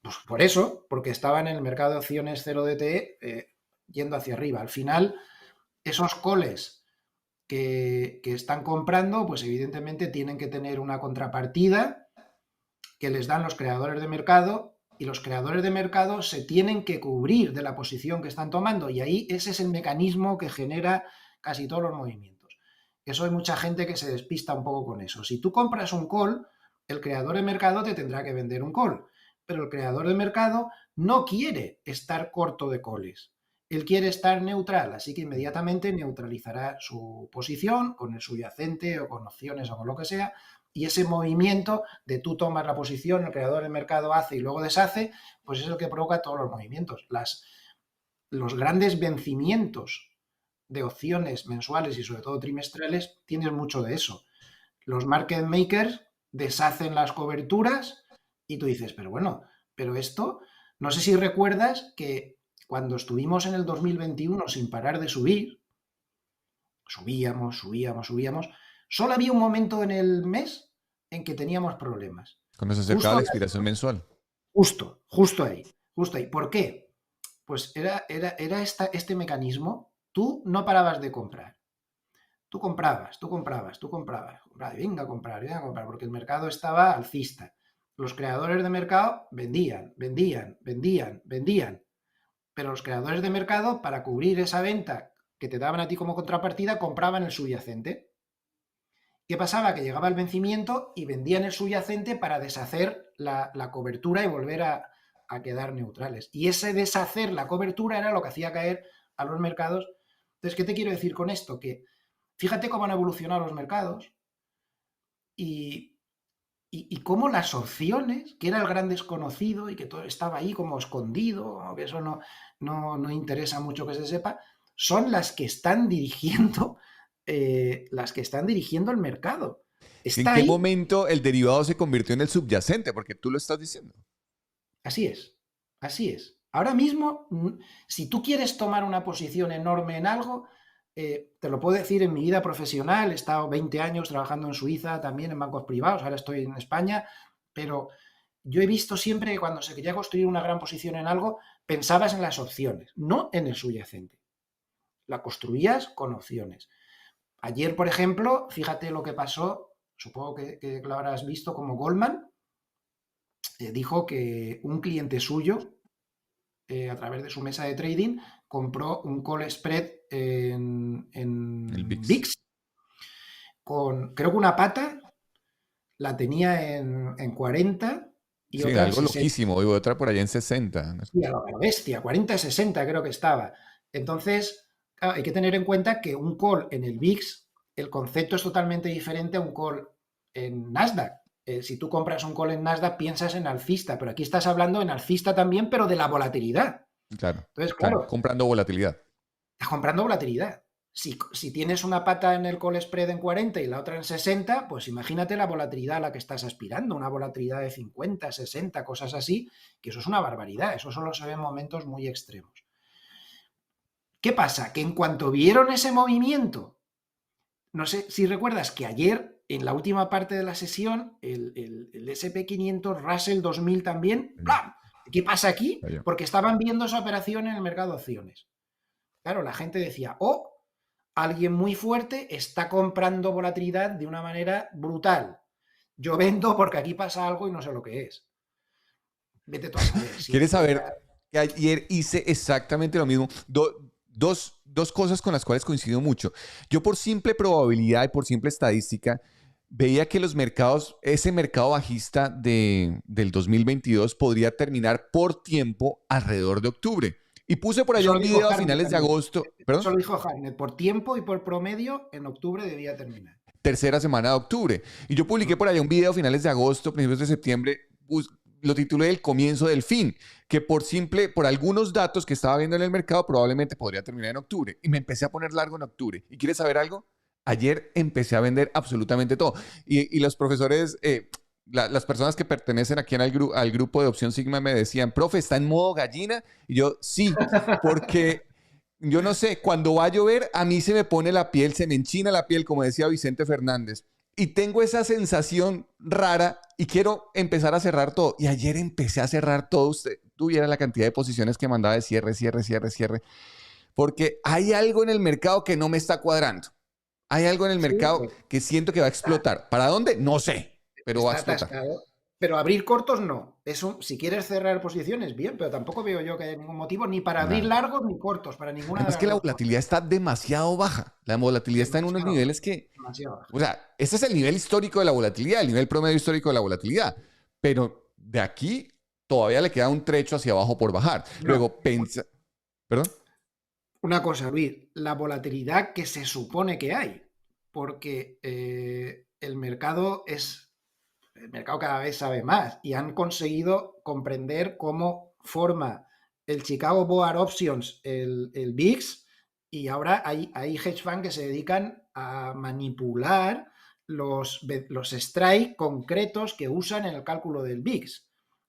Pues por eso, porque estaban en el mercado de opciones 0 DTE yendo hacia arriba. Al final, esos calls que están comprando, pues evidentemente tienen que tener una contrapartida que les dan los creadores de mercado, y los creadores de mercado se tienen que cubrir de la posición que están tomando, y ahí ese es el mecanismo que genera casi todos los movimientos. Eso hay mucha gente que se despista un poco con eso. Si tú compras un call, el creador de mercado te tendrá que vender un call, pero el creador de mercado no quiere estar corto de calls. Él quiere estar neutral, así que inmediatamente neutralizará su posición con el subyacente o con opciones o con lo que sea, y ese movimiento de tú tomas la posición, el creador del mercado hace y luego deshace, pues es el que provoca todos los movimientos. Los grandes vencimientos de opciones mensuales y sobre todo trimestrales tienen mucho de eso. Los market makers deshacen las coberturas y tú dices, pero bueno, pero esto, no sé si recuerdas que cuando estuvimos en el 2021 sin parar de subir, subíamos, solo había un momento en el mes en que teníamos problemas. Cuando se acercaba la expiración mensual. Justo ahí. ¿Por qué? Pues era este mecanismo. Tú no parabas de comprar. Tú comprabas. Venga a comprar, porque el mercado estaba alcista. Los creadores de mercado vendían. Pero los creadores de mercado, para cubrir esa venta que te daban a ti como contrapartida, compraban el subyacente. ¿Qué pasaba? Que llegaba el vencimiento y vendían el subyacente para deshacer la cobertura y volver a quedar neutrales. Y ese deshacer la cobertura era lo que hacía caer a los mercados. Entonces, ¿qué te quiero decir con esto? Que fíjate cómo han evolucionado los mercados y cómo las opciones, que era el gran desconocido y que todo estaba ahí como escondido, que eso no interesa mucho que se sepa, son las que están dirigiendo el mercado. ¿En qué momento el derivado se convirtió en el subyacente? Porque tú lo estás diciendo. Así es. Ahora mismo, si tú quieres tomar una posición enorme en algo, te lo puedo decir en mi vida profesional, he estado 20 años trabajando en Suiza, también en bancos privados, ahora estoy en España, pero yo he visto siempre que cuando se quería construir una gran posición en algo, pensabas en las opciones, no en el subyacente. La construías con opciones. Ayer, por ejemplo, fíjate lo que pasó, supongo que lo habrás visto, como Goldman dijo que un cliente suyo, a través de su mesa de trading, compró un call spread en El VIX con, creo que una pata la tenía en 40 y sí, otra en algo 60. loquísimo, y otra por allá en 60. Sí, a la bestia, 40-60 creo que estaba. Entonces, claro, hay que tener en cuenta que un call en el VIX, el concepto es totalmente diferente a un call en Nasdaq. Si tú compras un call en Nasdaq, piensas en alcista, pero aquí estás hablando en alcista también, pero de la volatilidad. Claro. Entonces, Claro, claro, comprando volatilidad. estás comprando volatilidad. Si tienes una pata en el call spread en 40 y la otra en 60, pues imagínate la volatilidad a la que estás aspirando, una volatilidad de 50, 60, cosas así, que eso es una barbaridad, eso solo se ve en momentos muy extremos. ¿Qué pasa? Que en cuanto vieron ese movimiento, no sé si recuerdas que ayer, en la última parte de la sesión, el SP500, Russell 2000 también, ¡plam! ¿Qué pasa aquí? Porque estaban viendo esa operación en el mercado de opciones. Claro, la gente decía, alguien muy fuerte está comprando volatilidad de una manera brutal. Yo vendo porque aquí pasa algo y no sé lo que es. Vete tú a saber. ¿Quieres saber que ayer hice exactamente lo mismo? Dos cosas con las cuales coincido mucho. Yo por simple probabilidad y por simple estadística, veía que los mercados, ese mercado bajista del 2022 podría terminar por tiempo alrededor de octubre. Y puse por allá un video a finales de agosto. ¿Perdón? Eso lo dijo Hartnett. Por tiempo y por promedio, en octubre debía terminar. Tercera semana de octubre. Y yo publiqué por allá un video a finales de agosto, principios de septiembre, lo titulé El comienzo del fin, que por algunos datos que estaba viendo en el mercado, probablemente podría terminar en octubre. Y me empecé a poner largo en octubre. ¿Y quieres saber algo? Ayer empecé a vender absolutamente todo. Y los profesores, las personas que pertenecen aquí al grupo de Opción Sigma me decían, profe, ¿está en modo gallina? Y yo, sí, porque yo no sé, cuando va a llover, a mí se me pone la piel, se me enchina la piel, como decía Vicente Fernández. Y tengo esa sensación rara y quiero empezar a cerrar todo. Y ayer empecé a cerrar todo. Usted tuviera la cantidad de posiciones que mandaba de cierre, cierre, cierre, cierre. Porque hay algo en el mercado que no me está cuadrando. Hay algo en el mercado que siento que va a explotar. ¿Para dónde? No sé, pero va a explotar. Atascado. Pero abrir cortos no. Si quieres cerrar posiciones, bien, pero tampoco veo yo que haya ningún motivo ni para abrir largos ni cortos, para ninguna de las Es que la volatilidad está demasiado baja. La volatilidad está en unos niveles que... O sea, ese es el nivel histórico de la volatilidad, el nivel promedio histórico de la volatilidad. Pero de aquí todavía le queda un trecho hacia abajo por bajar. Luego, ¿Perdón? Una cosa, Luis, la volatilidad que se supone que hay, porque el mercado cada vez sabe más y han conseguido comprender cómo forma el Chicago Board Options, el VIX, y ahora hay hedge funds que se dedican a manipular los strikes concretos que usan en el cálculo del VIX.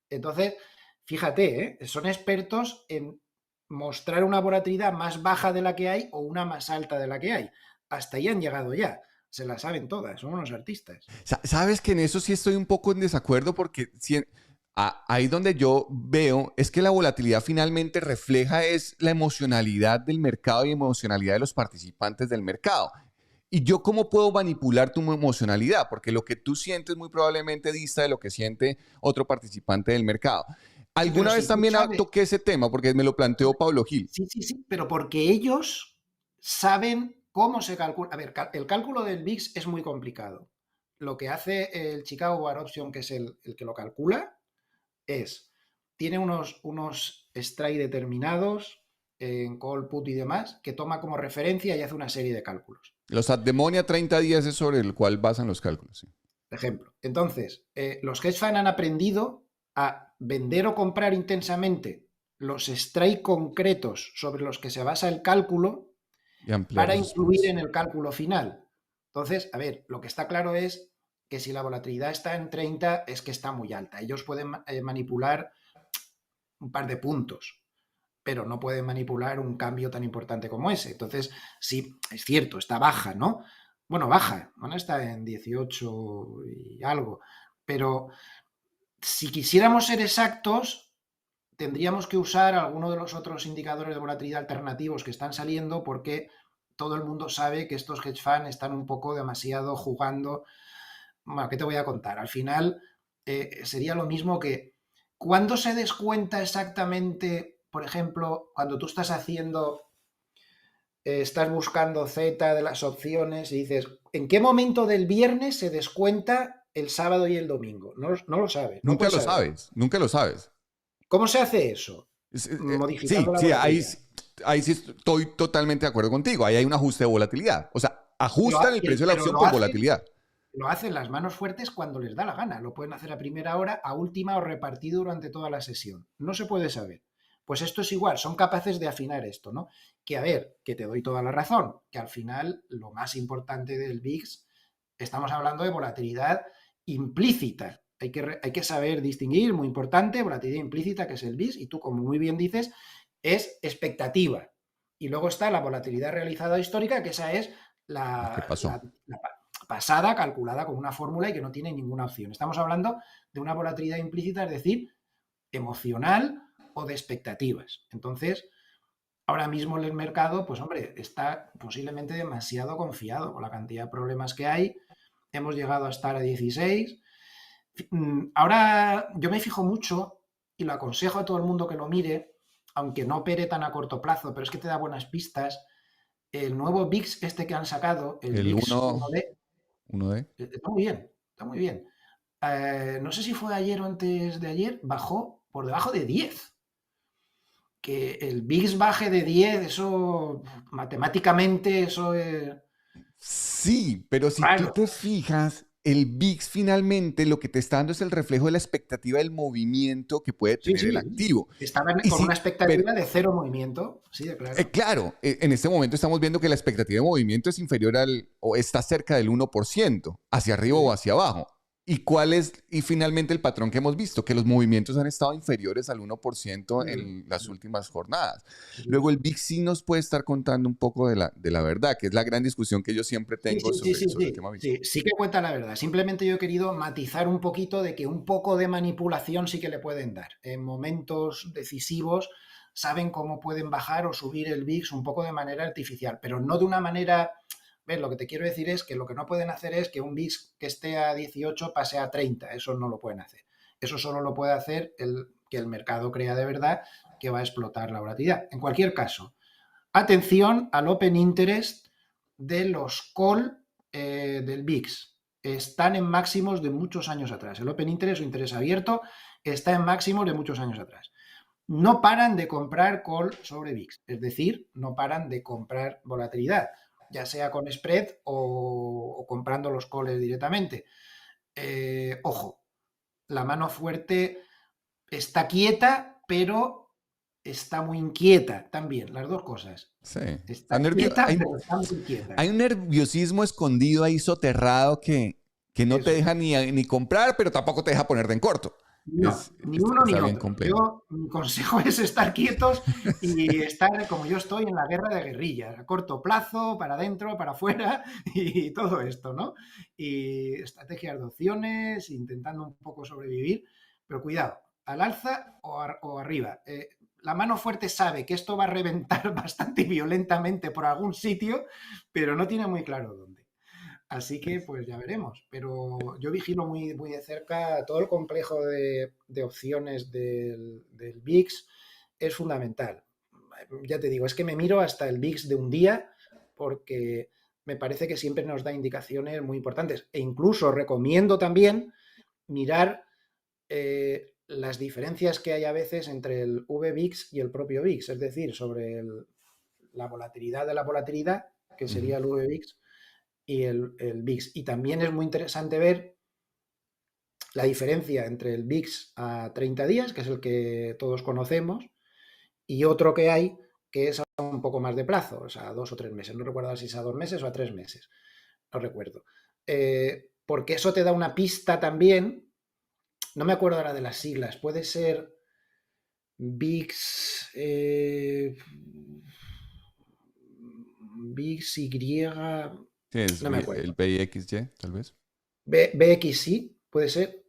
Entonces, fíjate, son expertos en mostrar una volatilidad más baja de la que hay o una más alta de la que hay. Hasta ahí han llegado ya. Se la saben todas, son unos artistas. Sabes que en eso sí estoy un poco en desacuerdo porque ahí donde yo veo es que la volatilidad finalmente refleja es la emocionalidad del mercado y emocionalidad de los participantes del mercado. ¿Y yo cómo puedo manipular tu emocionalidad? Porque lo que tú sientes muy probablemente dista de lo que siente otro participante del mercado. ¿Alguna vez también toqué ese tema? Porque me lo planteó Pablo Gil. Sí, pero porque ellos saben cómo se calcula. A ver, el cálculo del VIX es muy complicado. Lo que hace el Chicago Board Option, que es el que lo calcula, tiene unos strikes determinados en call, put y demás, que toma como referencia y hace una serie de cálculos. Los Demonia 30 días es sobre el cual basan los cálculos. Sí. Ejemplo. Entonces, los hedge funds han aprendido a vender o comprar intensamente los strikes concretos sobre los que se basa el cálculo para incluir en el cálculo final. Entonces, a ver, lo que está claro es que si la volatilidad está en 30 es que está muy alta. Ellos pueden manipular un par de puntos, pero no pueden manipular un cambio tan importante como ese. Entonces, sí, es cierto, está baja, ¿no? Bueno, baja, bueno, está en 18 y algo, pero si quisiéramos ser exactos, tendríamos que usar alguno de los otros indicadores de volatilidad alternativos que están saliendo porque todo el mundo sabe que estos hedge funds están un poco demasiado jugando. Bueno, ¿qué te voy a contar? Al final sería lo mismo que ¿cuándo se descuenta exactamente, por ejemplo, cuando tú estás estás buscando Z de las opciones y dices, ¿en qué momento del viernes se descuenta el sábado y el domingo? No lo sabes. Nunca lo sabes, nunca lo sabes. ¿Cómo se hace eso? Modificando la volatilidad. Ahí sí estoy totalmente de acuerdo contigo. Ahí hay un ajuste de volatilidad. O sea, ajustan el precio de la opción por volatilidad. Lo hacen las manos fuertes cuando les da la gana. Lo pueden hacer a primera hora, a última o repartido durante toda la sesión. No se puede saber. Pues esto es igual, son capaces de afinar esto, ¿no? Que a ver, que te doy toda la razón, que al final lo más importante del VIX, estamos hablando de volatilidad implícita. Hay que saber distinguir, muy importante, volatilidad implícita, que es el VIX, y tú, como muy bien dices, es expectativa. Y luego está la volatilidad realizada histórica, que esa es ¿Qué pasó? la pasada, calculada con una fórmula y que no tiene ninguna opción. Estamos hablando de una volatilidad implícita, es decir, emocional o de expectativas. Entonces, ahora mismo en el mercado, pues hombre, está posiblemente demasiado confiado con la cantidad de problemas que hay. Hemos llegado a estar a 16. Ahora yo me fijo mucho y lo aconsejo a todo el mundo que lo mire, aunque no opere tan a corto plazo, pero es que te da buenas pistas. El nuevo VIX este que han sacado, el El VIX uno 1D, de está muy bien, está muy bien. No sé si fue ayer o antes de ayer, bajó por debajo de 10. Que el VIX baje de 10, eso matemáticamente, eso es Sí, pero si tú raro. te fijas, el VIX finalmente lo que te está dando es el reflejo de la expectativa del movimiento que puede Sí, tener el sí. activo. Estaba Y con una si, pero, expectativa de cero movimiento. Sí, claro. claro, en este momento estamos viendo que la expectativa de movimiento es inferior o está cerca del 1%, hacia arriba Sí, o sí. hacia abajo. Y finalmente el patrón que hemos visto, que los movimientos han estado inferiores al 1% en las últimas jornadas. Eso Luego es. el VIX sí nos puede estar contando un poco de la verdad, que es la gran discusión que yo siempre Sí, tengo sí, sí, sobre, sí, sobre el sí, tema VIX. sí, sí que cuenta la verdad. Simplemente yo he querido matizar un poquito de que un poco de manipulación sí que le pueden dar. En momentos decisivos saben cómo pueden bajar o subir el VIX un poco de manera artificial, pero no de una manera... ¿Ves? Lo que te quiero decir es que lo que no pueden hacer es que un VIX que esté a 18 pase a 30. Eso no lo pueden hacer. Eso solo lo puede hacer que el mercado crea de verdad que va a explotar la volatilidad. En cualquier caso, atención al open interest de los call del VIX. Están en máximos de muchos años atrás. El open interest o interés abierto está en máximos de muchos años atrás. No paran de comprar call sobre VIX, es decir, no paran de comprar volatilidad, ya sea con spread o comprando los calls directamente. Ojo, la mano fuerte está quieta, pero está muy inquieta también, las dos cosas. Sí. Está quieta, Hay, pero está muy quieta. hay un nerviosismo escondido ahí soterrado que no te Eso deja es. ni comprar, pero tampoco te deja ponerte en corto. No, ni uno ni Está bien otro. complejo. Yo, mi consejo es estar quietos y estar como yo estoy en la guerra de guerrillas, a corto plazo, para adentro, para afuera y todo esto, ¿no? Y estrategias de opciones, intentando un poco sobrevivir, pero cuidado, al alza o arriba. La mano fuerte sabe que esto va a reventar bastante violentamente por algún sitio, pero no tiene muy claro dónde. Así que pues ya veremos. Pero yo vigilo muy, muy de cerca todo el complejo de opciones del VIX. Es fundamental. Ya te digo, es que me miro hasta el VIX de un día porque me parece que siempre nos da indicaciones muy importantes. E incluso recomiendo también mirar las diferencias que hay a veces entre el VVIX y el propio VIX, es decir, sobre la volatilidad de la volatilidad, que Ujú. sería el VVIX, y el VIX. Y también es muy interesante ver la diferencia entre el VIX a 30 días, que es el que todos conocemos, y otro que hay que es a un poco más de plazo, o sea, a 2 o 3 meses. No recuerdo si es a 2 meses o a 3 meses. No recuerdo. Porque eso te da una pista también. No me acuerdo ahora de las siglas. Puede ser VIX. VIX Y. Sí, es No me el acuerdo. PIXY, tal vez. BXI, puede ser.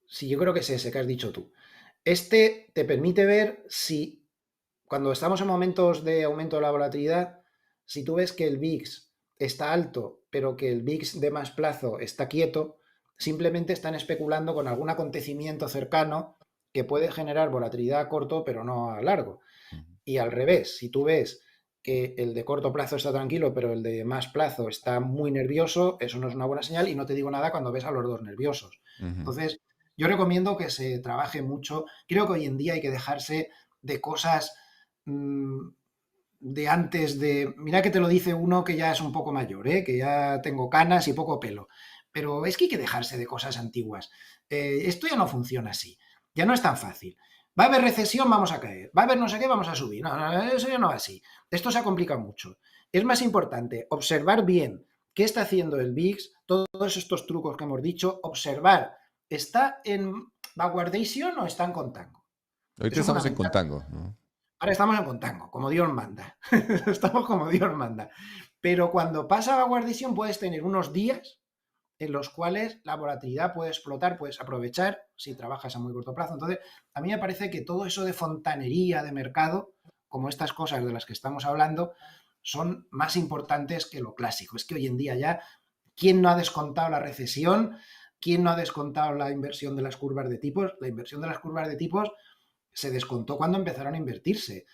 Sí, yo creo que es ese que has dicho tú. Este te permite ver si, cuando estamos en momentos de aumento de la volatilidad, si tú ves que el VIX está alto, pero que el VIX de más plazo está quieto, simplemente están especulando con algún acontecimiento cercano que puede generar volatilidad a corto, pero no a largo. Ujú, Y al revés, si tú ves que el de corto plazo está tranquilo, pero el de más plazo está muy nervioso, eso no es una buena señal y no te digo nada cuando ves a los dos nerviosos. ujú. Entonces, yo recomiendo que se trabaje mucho. Creo que hoy en día hay que dejarse de cosas de antes de... Mira que te lo dice uno que ya es un poco mayor, que ya tengo canas y poco pelo. Pero es que hay que dejarse de cosas antiguas. Esto ya no funciona así. Ya no es tan fácil. Va a haber recesión, vamos a caer. Va a haber no sé qué, vamos a subir. No, no, eso ya no va así. Esto se ha complicado mucho. Es más importante observar bien qué está haciendo el VIX, todos estos trucos que hemos dicho, observar, ¿está en backwardation o está en contango? Ahorita Eso es estamos en fundamental. contango, ¿no? Ahora estamos en contango, como Dios manda. Estamos como Dios manda. Pero cuando pasa backwardation puedes tener unos días en los cuales la volatilidad puede explotar, puedes aprovechar si trabajas a muy corto plazo. Entonces, a mí me parece que todo eso de fontanería de mercado, como estas cosas de las que estamos hablando, son más importantes que lo clásico. Es que hoy en día ya, ¿quién no ha descontado la recesión? ¿Quién no ha descontado la inversión de las curvas de tipos? La inversión de las curvas de tipos se descontó cuando empezaron a invertirse.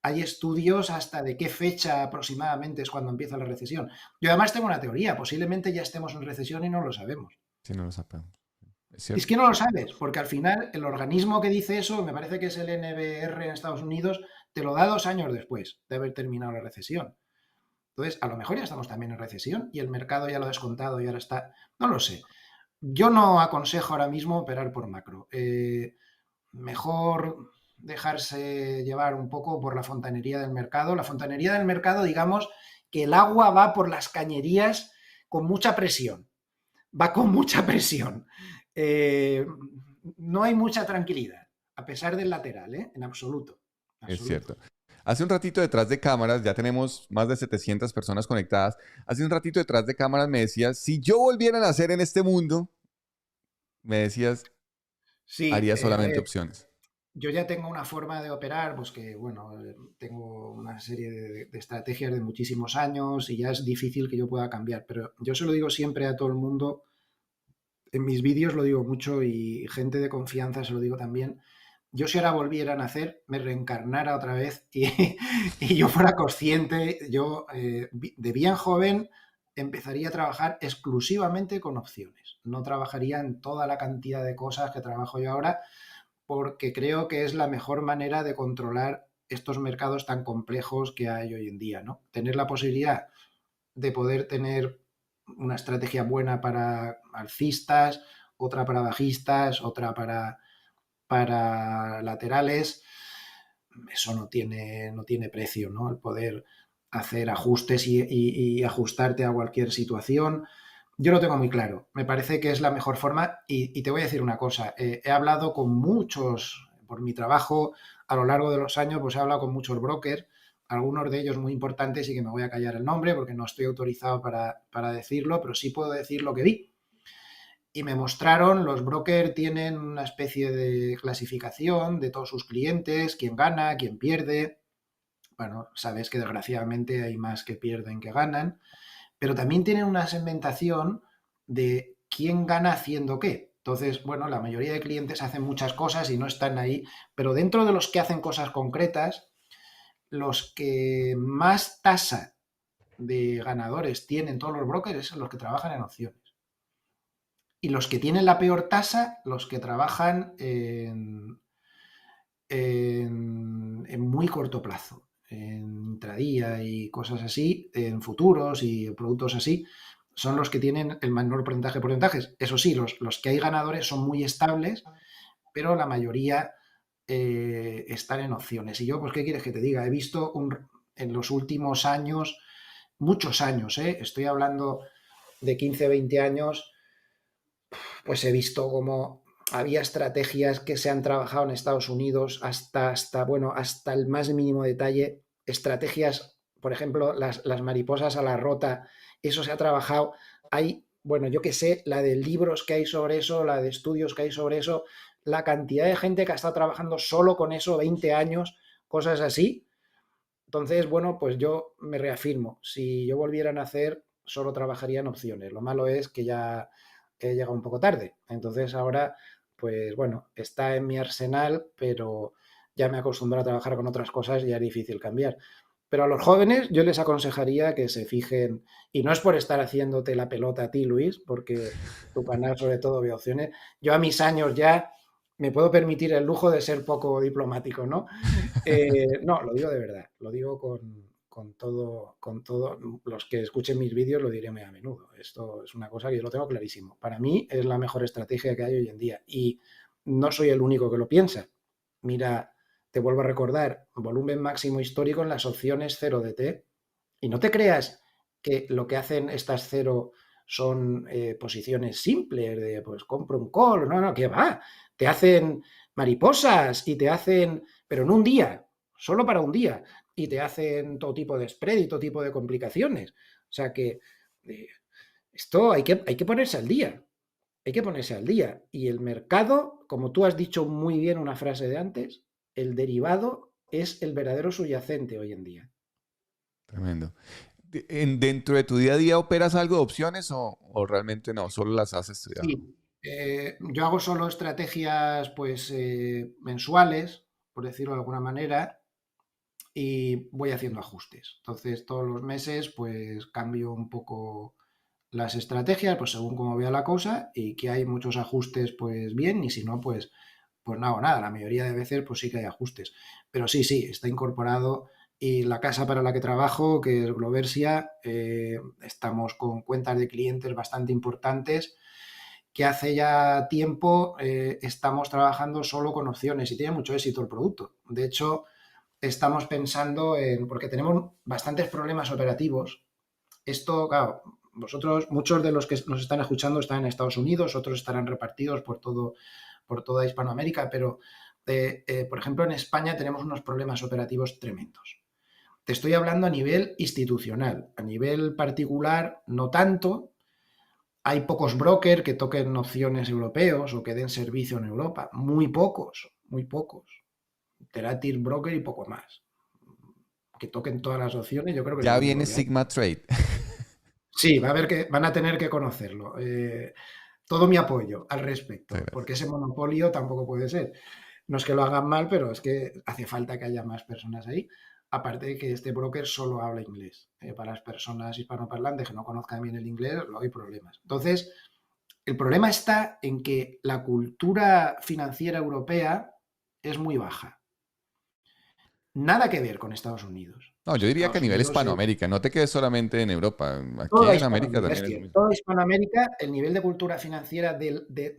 Hay estudios hasta de qué fecha aproximadamente es cuando empieza la recesión. Yo además tengo una teoría, posiblemente ya estemos en recesión y no lo sabemos. Si no lo sabemos. ¿Es Es cierto? que no lo sabes, porque al final el organismo que dice eso, me parece que es el NBR en Estados Unidos, te lo da 2 años después de haber terminado la recesión. Entonces, a lo mejor ya estamos también en recesión y el mercado ya lo ha descontado y ahora está... No lo sé. Yo no aconsejo ahora mismo operar por macro. Mejor dejarse llevar un poco por la fontanería del mercado. La fontanería del mercado, digamos que el agua va por las cañerías con mucha presión, va con mucha presión. Eh, no hay mucha tranquilidad, a pesar del lateral, en absoluto. Es Absoluto. cierto. Hace un ratito detrás de cámaras, ya tenemos más de 700 personas conectadas. Hace un ratito detrás de cámaras me decías, si yo volviera a nacer en este mundo, me decías, Sí, haría a solamente ver, opciones. yo ya tengo una forma de operar, pues que, bueno, tengo una serie de estrategias de muchísimos años y ya es difícil que yo pueda cambiar, pero yo se lo digo siempre a todo el mundo, en mis vídeos lo digo mucho y gente de confianza se lo digo también. Yo si ahora volviera a nacer, me reencarnara otra vez y yo fuera consciente, yo de bien joven empezaría a trabajar exclusivamente con opciones. No trabajaría en toda la cantidad de cosas que trabajo yo ahora porque creo que es la mejor manera de controlar estos mercados tan complejos que hay hoy en día, ¿no? Tener la posibilidad de poder tener una estrategia buena para alcistas, otra para bajistas, otra para laterales, eso no tiene precio, ¿no? El poder hacer ajustes y ajustarte a cualquier situación. Yo lo tengo muy claro. Me parece que es la mejor forma y te voy a decir una cosa. He hablado con muchos, por mi trabajo, a lo largo de los años, pues he hablado con muchos brokers, algunos de ellos muy importantes y que me voy a callar el nombre porque no estoy autorizado para decirlo, pero sí puedo decir lo que vi. Y me mostraron, los brokers tienen una especie de clasificación de todos sus clientes, quién gana, quién pierde. Bueno, sabes que desgraciadamente hay más que pierden que ganan, pero también tienen una segmentación de quién gana haciendo qué. Entonces, bueno, la mayoría de clientes hacen muchas cosas y no están ahí, pero dentro de los que hacen cosas concretas, los que más tasa de ganadores tienen todos los brokers son los que trabajan en opciones. Y los que tienen la peor tasa, los que trabajan en muy corto plazo, en intradía y cosas así, en futuros y productos así, son los que tienen el menor porcentaje de porcentajes. Eso sí, los que hay ganadores son muy estables, pero la mayoría están en opciones. Y yo, pues, ¿qué quieres que te diga? He visto en los últimos años, muchos años, estoy hablando de 15, 20 años, pues he visto como había estrategias que se han trabajado en Estados Unidos bueno, hasta el más mínimo detalle, estrategias, por ejemplo, las mariposas a la rota, eso se ha trabajado. Hay, bueno, yo qué sé, la de libros que hay sobre eso, la de estudios que hay sobre eso, la cantidad de gente que ha estado trabajando solo con eso 20 años, cosas así. Entonces, bueno, pues yo me reafirmo, si yo volviera a nacer, solo trabajaría en opciones. Lo malo es que ya he llegado un poco tarde. Entonces ahora, pues bueno, está en mi arsenal, pero ya me acostumbro a trabajar con otras cosas y ya es difícil cambiar. Pero a los jóvenes yo les aconsejaría que se fijen, y no es por estar haciéndote la pelota a ti, Luis, porque tu canal sobre todo ve opciones. Yo a mis años ya me puedo permitir el lujo de ser poco diplomático, ¿no? No, lo digo de verdad, lo digo con todo, los que escuchen mis vídeos lo diré muy a menudo. Esto es una cosa que yo lo tengo clarísimo. Para mí es la mejor estrategia que hay hoy en día y no soy el único que lo piensa. Mira, te vuelvo a recordar, volumen máximo histórico en las opciones 0DT. Y no te creas que lo que hacen estas cero son posiciones simples de pues compro un call, no, que va, te hacen mariposas y te hacen, pero en un día, solo para un día, y te hacen todo tipo de spread y todo tipo de complicaciones. O sea que eh, esto hay que ponerse al día, hay que ponerse al día. Y el mercado, como tú has dicho muy bien una frase de antes, el derivado es el verdadero subyacente hoy en día. Tremendo. ¿Dentro de tu día a día operas algo de opciones o realmente no? Solo las has estudiado. Sí, yo hago solo estrategias pues mensuales, por decirlo de alguna manera, y voy haciendo ajustes. Entonces, todos los meses pues cambio un poco las estrategias, pues según cómo vea la cosa, y que hay muchos ajustes, pues bien, y si no, pues no hago nada. La mayoría de veces pues sí que hay ajustes. Pero sí, sí, está incorporado. Y la casa para la que trabajo, que es Gloversia, estamos con cuentas de clientes bastante importantes que hace ya tiempo estamos trabajando solo con opciones y tiene mucho éxito el producto. De hecho, estamos pensando en, porque tenemos bastantes problemas operativos. Esto, claro, vosotros, muchos de los que nos están escuchando están en Estados Unidos, otros estarán repartidos por toda Hispanoamérica, pero, por ejemplo, en España tenemos unos problemas operativos tremendos. Te estoy hablando a nivel institucional, a nivel particular no tanto. Hay pocos brokers que toquen opciones europeos o que den servicio en Europa. Muy pocos, muy pocos. Teratir Broker y poco más. Que toquen todas las opciones, yo creo que es lo Ya único viene que hay. Sigma Trade. Sí, van a tener que conocerlo. Todo mi apoyo al respecto, porque ese monopolio tampoco puede ser. No es que lo hagan mal, pero es que hace falta que haya más personas ahí. Aparte de que este broker solo habla inglés. Para las personas hispanoparlantes que no conozcan bien el inglés, no hay problemas. Entonces, el problema está en que la cultura financiera europea es muy baja. Nada que ver con Estados Unidos. No, yo diría que a Estados nivel Unidos es Hispanoamérica, no te quedes solamente en Europa. Aquí toda en América Hispanoamérica, es también es que lo mismo. toda Hispanoamérica, el nivel de cultura financiera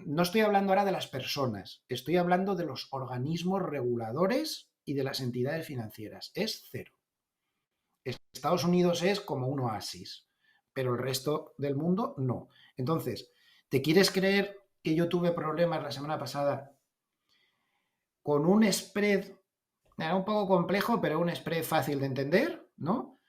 no estoy hablando ahora de las personas, estoy hablando de los organismos reguladores y de las entidades financieras. Es cero. Estados Unidos es como un oasis, pero el resto del mundo no. Entonces, ¿te quieres creer que yo tuve problemas la semana pasada con un spread, era un poco complejo, pero un spread fácil de entender, ¿no?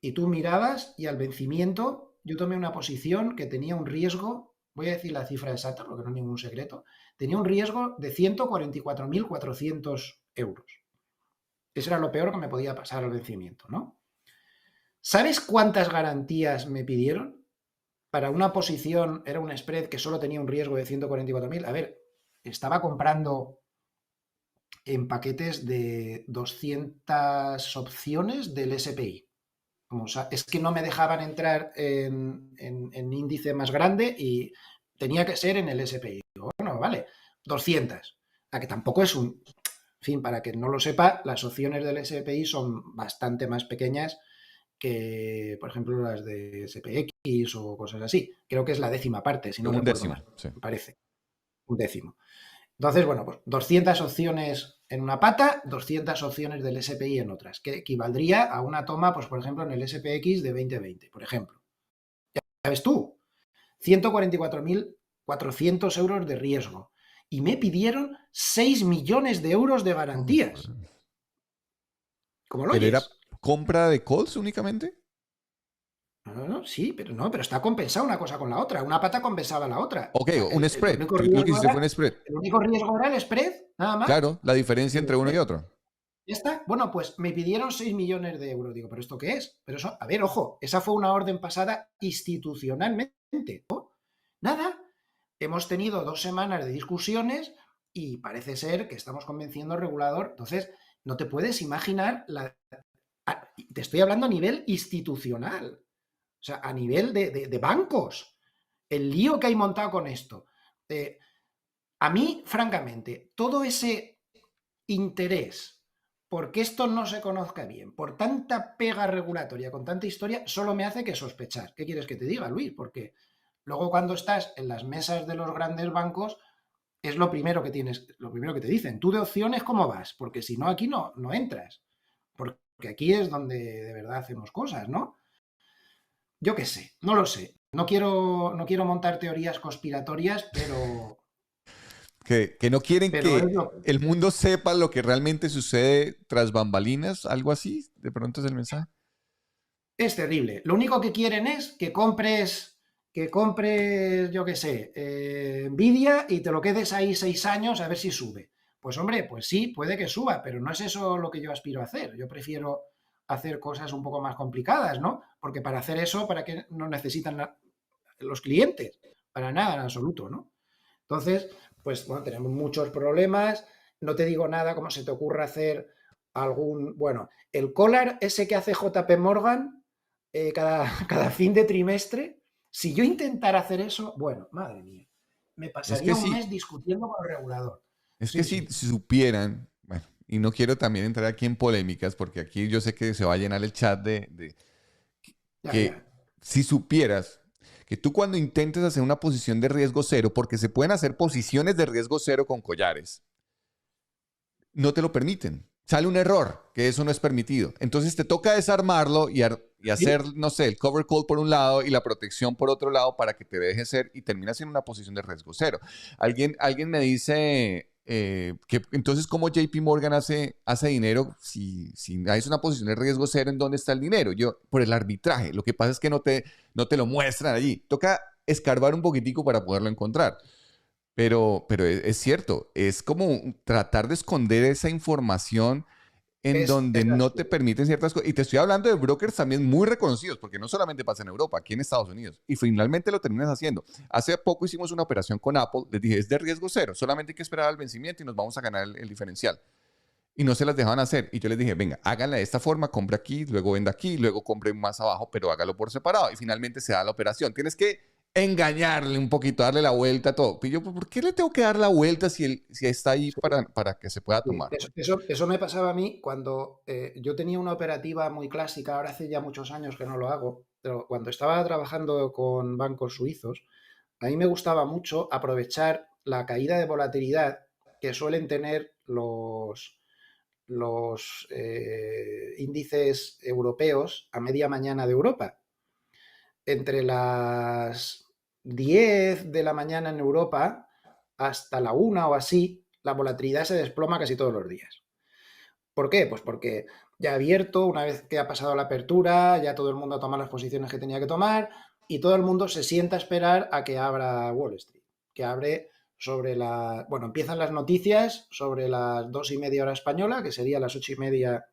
Y tú mirabas y al vencimiento yo tomé una posición que tenía un riesgo, voy a decir la cifra exacta porque no es ningún secreto, tenía un riesgo de 144.400 euros. Eso era lo peor que me podía pasar al vencimiento, ¿no? ¿Sabes cuántas garantías me pidieron? Para una posición, era un spread que solo tenía un riesgo de 144.000. A ver, estaba comprando en paquetes de 200 opciones del SPI. O sea, es que no me dejaban entrar en índice más grande y tenía que ser en el SPI. Digo, bueno, vale, 200. A que tampoco es un... En fin, para que no lo sepa, las opciones del SPI son bastante más pequeñas que, por ejemplo, las de SPX o cosas así. Creo que es la décima parte, si no Un recuerdo décimo, mal, sí. me parece. Un décimo. Entonces, bueno, pues 200 opciones en una pata, 200 opciones del SPI en otras, que equivaldría a una toma, pues por ejemplo, en el SPX de 2020, por ejemplo. Ya ves tú, 144.400 euros de riesgo. Y me pidieron 6 millones de euros de Oh, garantías. ¿Cómo lo ¿pero era oyes? compra de calls únicamente? No, sí, pero no, pero está compensada una cosa con la otra. Una pata compensaba la otra. Ok, O sea, un el spread. único Tú lo que riesgo hiciste fue era un spread. el único riesgo era el spread, nada más. Claro, la diferencia El entre uno y spread. otro. ¿Ya está? Bueno, pues me pidieron 6 millones de euros. Digo, ¿pero esto qué es? Pero eso, a ver, ojo, esa fue una orden pasada institucionalmente. ¿No? Nada, hemos tenido 2 semanas de discusiones y parece ser que estamos convenciendo al regulador. Entonces, no te puedes imaginar, te estoy hablando a nivel institucional, o sea, a nivel de bancos, el lío que hay montado con esto. A mí, francamente, todo ese interés porque esto no se conozca bien, por tanta pega regulatoria, con tanta historia, solo me hace que sospechar. ¿Qué quieres que te diga, Luis? Porque luego cuando estás en las mesas de los grandes bancos, es lo primero que tienes, lo primero que te dicen. Tú de opciones, ¿cómo vas? Porque si no, aquí no entras. Porque aquí es donde de verdad hacemos cosas, ¿no? Yo qué sé, no lo sé. No quiero montar teorías conspiratorias, Que no quieren pero es que lo, el mundo sepa lo que realmente sucede tras bambalinas, algo así, de pronto es el mensaje. es terrible. Lo único que quieren es que compres, yo qué sé, Nvidia y te lo quedes ahí 6 años a ver si sube. Pues hombre, pues sí, puede que suba, pero no es eso lo que yo aspiro a hacer. Yo prefiero hacer cosas un poco más complicadas, ¿no? Porque para hacer eso, ¿para qué no necesitan los clientes? Para nada en absoluto, ¿no? Entonces, pues bueno, tenemos muchos problemas. No te digo nada como se te ocurra hacer bueno, el collar ese que hace JP Morgan cada fin de trimestre, si yo intentara hacer eso, bueno, madre mía, me Es pasaría que un sí, mes discutiendo con el regulador. es que Sí, si sí, supieran, bueno, y no quiero también entrar aquí en polémicas, porque aquí yo sé que se va a llenar el chat de ya, ya. que si supieras que tú cuando intentes hacer una posición de riesgo cero, porque se pueden hacer posiciones de riesgo cero con collares, no te lo permiten. Sale un error, que eso no es permitido. Entonces te toca desarmarlo y hacer, ¿Sí? no sé, el cover call por un lado y la protección por otro lado para que te deje ser y terminas en una posición de riesgo cero. Alguien me dice que entonces cómo JP Morgan hace dinero si hay una posición de riesgo cero, ¿en dónde está el dinero? Yo, por el arbitraje. Lo que pasa es que no te lo muestran allí. Toca escarbar un poquitico para poderlo encontrar. Pero es cierto, es como tratar de esconder esa información en donde Es no así. te permiten ciertas cosas. Y te estoy hablando de brokers también muy reconocidos, porque no solamente pasa en Europa, aquí en Estados Unidos. Y finalmente lo terminas haciendo. Hace poco hicimos una operación con Apple, les dije, es de riesgo cero, solamente hay que esperar al vencimiento y nos vamos a ganar el diferencial. Y no se las dejaban hacer. Y yo les dije, venga, háganla de esta forma, compre aquí, luego venda aquí, luego compre más abajo, pero hágalo por separado. Y finalmente se da la operación. Tienes que engañarle un poquito, darle la vuelta a todo. Y yo, ¿por qué le tengo que dar la vuelta si está ahí para que se pueda Sí, tomar? eso me pasaba a mí cuando yo tenía una operativa muy clásica, ahora hace ya muchos años que no lo hago, pero cuando estaba trabajando con bancos suizos, a mí me gustaba mucho aprovechar la caída de volatilidad que suelen tener los índices europeos a media mañana de Europa. Entre las 10 de la mañana en Europa hasta la 1 o así, la volatilidad se desploma casi todos los días. ¿Por qué? Pues porque ya ha abierto, una vez que ha pasado la apertura, ya todo el mundo ha tomado las posiciones que tenía que tomar y todo el mundo se sienta a esperar a que abra Wall Street, que abre bueno, empiezan las noticias sobre las 2:30 hora española, que sería las 8:30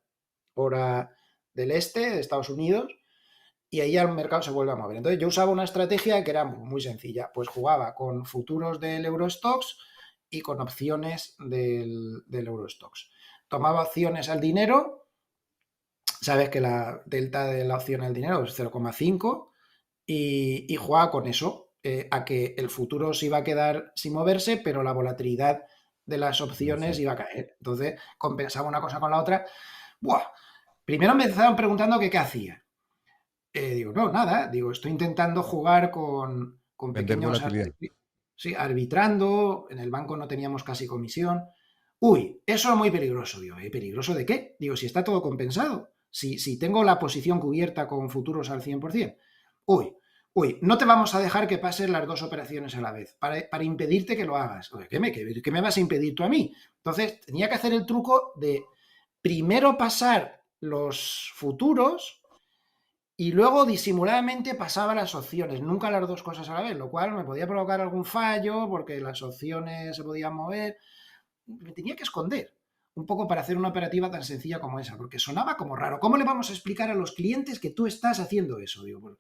hora del este de Estados Unidos, y ahí ya el mercado se vuelve a mover. Entonces yo usaba una estrategia que era muy sencilla, pues jugaba con futuros del Eurostox y con opciones del Eurostox. Tomaba opciones al dinero, sabes que la delta de la opción al dinero es 0,5 y jugaba con eso, a que el futuro se iba a quedar sin moverse, pero la volatilidad de las opciones Sí. iba a caer. Entonces compensaba una cosa con la otra. ¡Buah! Primero me estaban preguntando que qué hacía. Digo, no, nada, digo, estoy intentando jugar con Vender pequeños, volatilidad. sí, arbitrando, en el banco no teníamos casi comisión. Uy, eso es muy peligroso. Digo, ¿peligroso de qué? Digo, si está todo compensado, si tengo la posición cubierta con futuros al 100%. Uy, uy, no te vamos a dejar que pasen las dos operaciones a la vez, para impedirte que lo hagas. Oye, ¿qué me vas a impedir tú a mí? Entonces, tenía que hacer el truco de primero pasar los futuros y luego disimuladamente pasaba las opciones, nunca las dos cosas a la vez, lo cual me podía provocar algún fallo porque las opciones se podían mover. Me tenía que esconder un poco para hacer una operativa tan sencilla como esa, porque sonaba como raro. ¿Cómo le vamos a explicar a los clientes que tú estás haciendo eso? Digo, pues,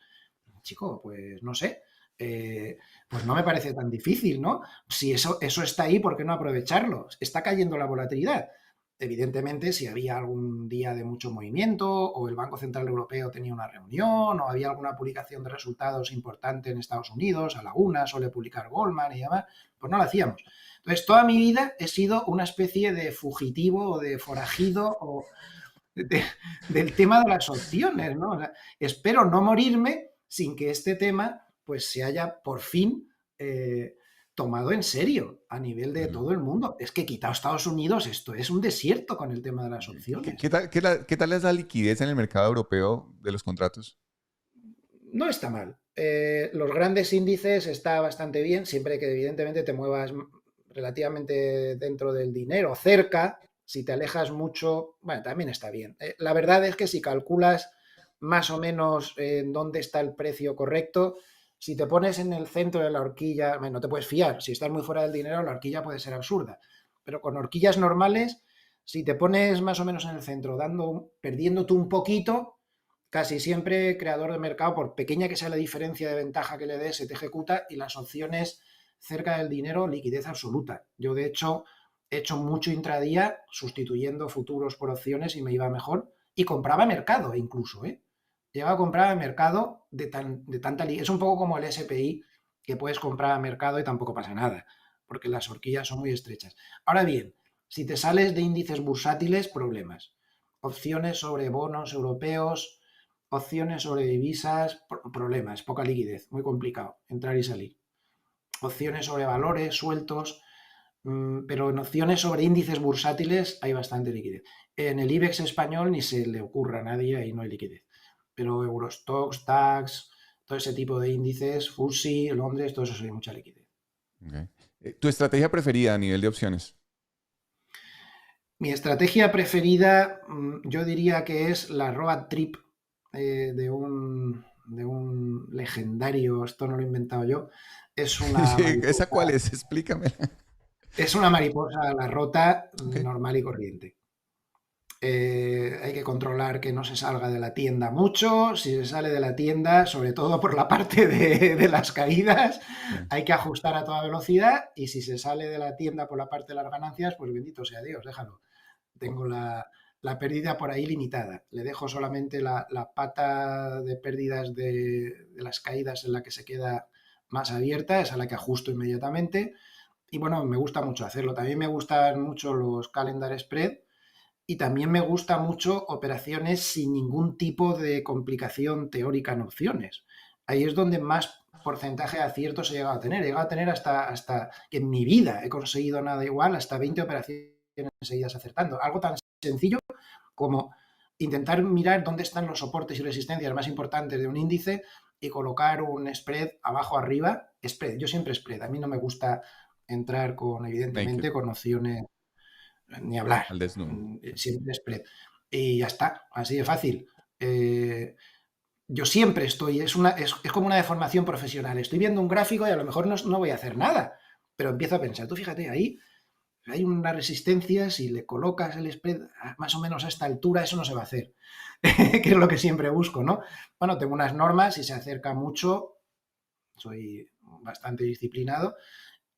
chico, pues no sé. Pues no me parece tan difícil, ¿no? Si eso está ahí, ¿por qué no aprovecharlo? Está cayendo la volatilidad. Evidentemente, si había algún día de mucho movimiento o el Banco Central Europeo tenía una reunión o había alguna publicación de resultados importante en Estados Unidos, a la una suele publicar Goldman y demás, pues no lo hacíamos. Entonces, toda mi vida he sido una especie de fugitivo o de forajido de, del tema de las opciones, ¿no? O sea, espero no morirme sin que este tema pues se haya por fin tomado en serio a nivel de Ujú. todo el mundo. Es que quitado Estados Unidos, esto es un desierto con el tema de las ¿Qué opciones. tal, qué tal es la liquidez en el mercado europeo de los contratos? No está mal. Los grandes índices está bastante bien, siempre que evidentemente te muevas relativamente dentro del dinero, cerca. Si te alejas mucho, bueno, también está bien. La verdad es que si calculas más o menos en dónde está el precio correcto, si te pones en el centro de la horquilla, bueno, no te puedes fiar. Si estás muy fuera del dinero, la horquilla puede ser absurda. Pero con horquillas normales, si te pones más o menos en el centro, perdiéndote un poquito, casi siempre creador de mercado, por pequeña que sea la diferencia de ventaja que le des, se te ejecuta y las opciones cerca del dinero, liquidez absoluta. Yo, de hecho, he hecho mucho intradía sustituyendo futuros por opciones y me iba mejor. Y compraba mercado incluso, ¿eh? Llegaba a comprar a mercado de tanta liquidez. Es un poco como el SPI, que puedes comprar a mercado y tampoco pasa nada, porque las horquillas son muy estrechas. Ahora bien, si te sales de índices bursátiles, problemas. Opciones sobre bonos europeos, opciones sobre divisas, problemas, poca liquidez, muy complicado entrar y salir. Opciones sobre valores sueltos, pero en opciones sobre índices bursátiles hay bastante liquidez. En el IBEX español ni se le ocurra a nadie, ahí no hay liquidez. Pero Eurostox, DAX, todo ese tipo de índices, FTSE, Londres, todo eso hay mucha liquidez. Ok. ¿Tu estrategia preferida a nivel de opciones? Mi estrategia preferida, yo diría que es la Road Trip de un legendario, esto no lo he inventado yo, es una Sí, ¿esa mariposa, cuál es? Explícame. es una mariposa a la rota Ok. normal y corriente. Hay que controlar que no se salga de la tienda mucho. Si se sale de la tienda, sobre todo por la parte de las caídas, Sí. hay que ajustar a toda velocidad. Y si se sale de la tienda por la parte de las ganancias, pues bendito sea Dios, déjalo. Tengo la pérdida por ahí limitada. Le dejo solamente la pata de pérdidas de las caídas en la que se queda más abierta, es a la que ajusto inmediatamente. Y bueno, me gusta mucho hacerlo. También me gustan mucho los calendar spread y también me gusta mucho operaciones sin ningún tipo de complicación teórica en opciones. Ahí es donde más porcentaje de aciertos he llegado a tener. He llegado a tener hasta que en mi vida he conseguido nada igual, hasta 20 operaciones seguidas acertando. Algo tan sencillo como intentar mirar dónde están los soportes y resistencias más importantes de un índice y colocar un spread abajo arriba. Spread, yo siempre spread. A mí no me gusta entrar con, Naked, evidentemente, con opciones ni hablar. al desnudo. Siempre spread. Y ya está, así de fácil. Yo siempre estoy, es como una deformación profesional. Estoy viendo un gráfico y a lo mejor no voy a hacer nada, pero empiezo a pensar, tú fíjate, ahí hay una resistencia, si le colocas el spread más o menos a esta altura, eso no se va a hacer, que es lo que siempre busco, ¿no? Bueno, tengo unas normas, si se acerca mucho, soy bastante disciplinado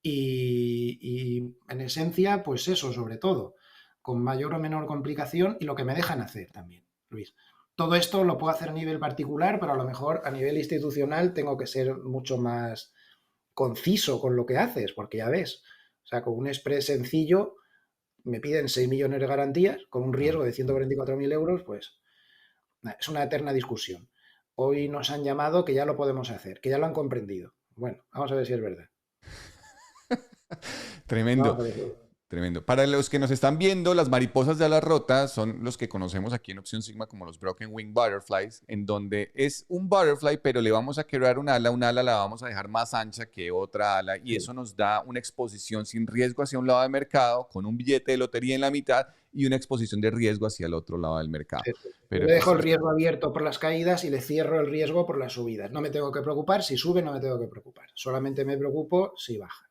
y en esencia, pues eso, sobre todo, con mayor o menor complicación y lo que me dejan hacer también, Luis. Todo esto lo puedo hacer a nivel particular, pero a lo mejor a nivel institucional tengo que ser mucho más conciso con lo que haces, porque ya ves, o sea, con un express sencillo me piden 6 millones de garantías con un Ah, riesgo de 144.000 euros, pues es una eterna discusión. Hoy nos han llamado que ya lo podemos hacer, que ya lo han comprendido. Bueno, vamos a ver si es verdad. tremendo. Vamos a ver si es verdad. Tremendo. Para los que nos están viendo, las mariposas de ala rota son los que conocemos aquí en Opción Sigma como los Broken Wing Butterflies, en donde es un butterfly, pero le vamos a quebrar un ala la vamos a dejar más ancha que otra ala y Sí. eso nos da una exposición sin riesgo hacia un lado del mercado, con un billete de lotería en la mitad y una exposición de riesgo hacia el otro lado del mercado. Sí. Yo Pero le dejo pues el riesgo abierto por las caídas y le cierro el riesgo por las subidas. No me tengo que preocupar, si sube no me tengo que preocupar. Solamente me preocupo si baja.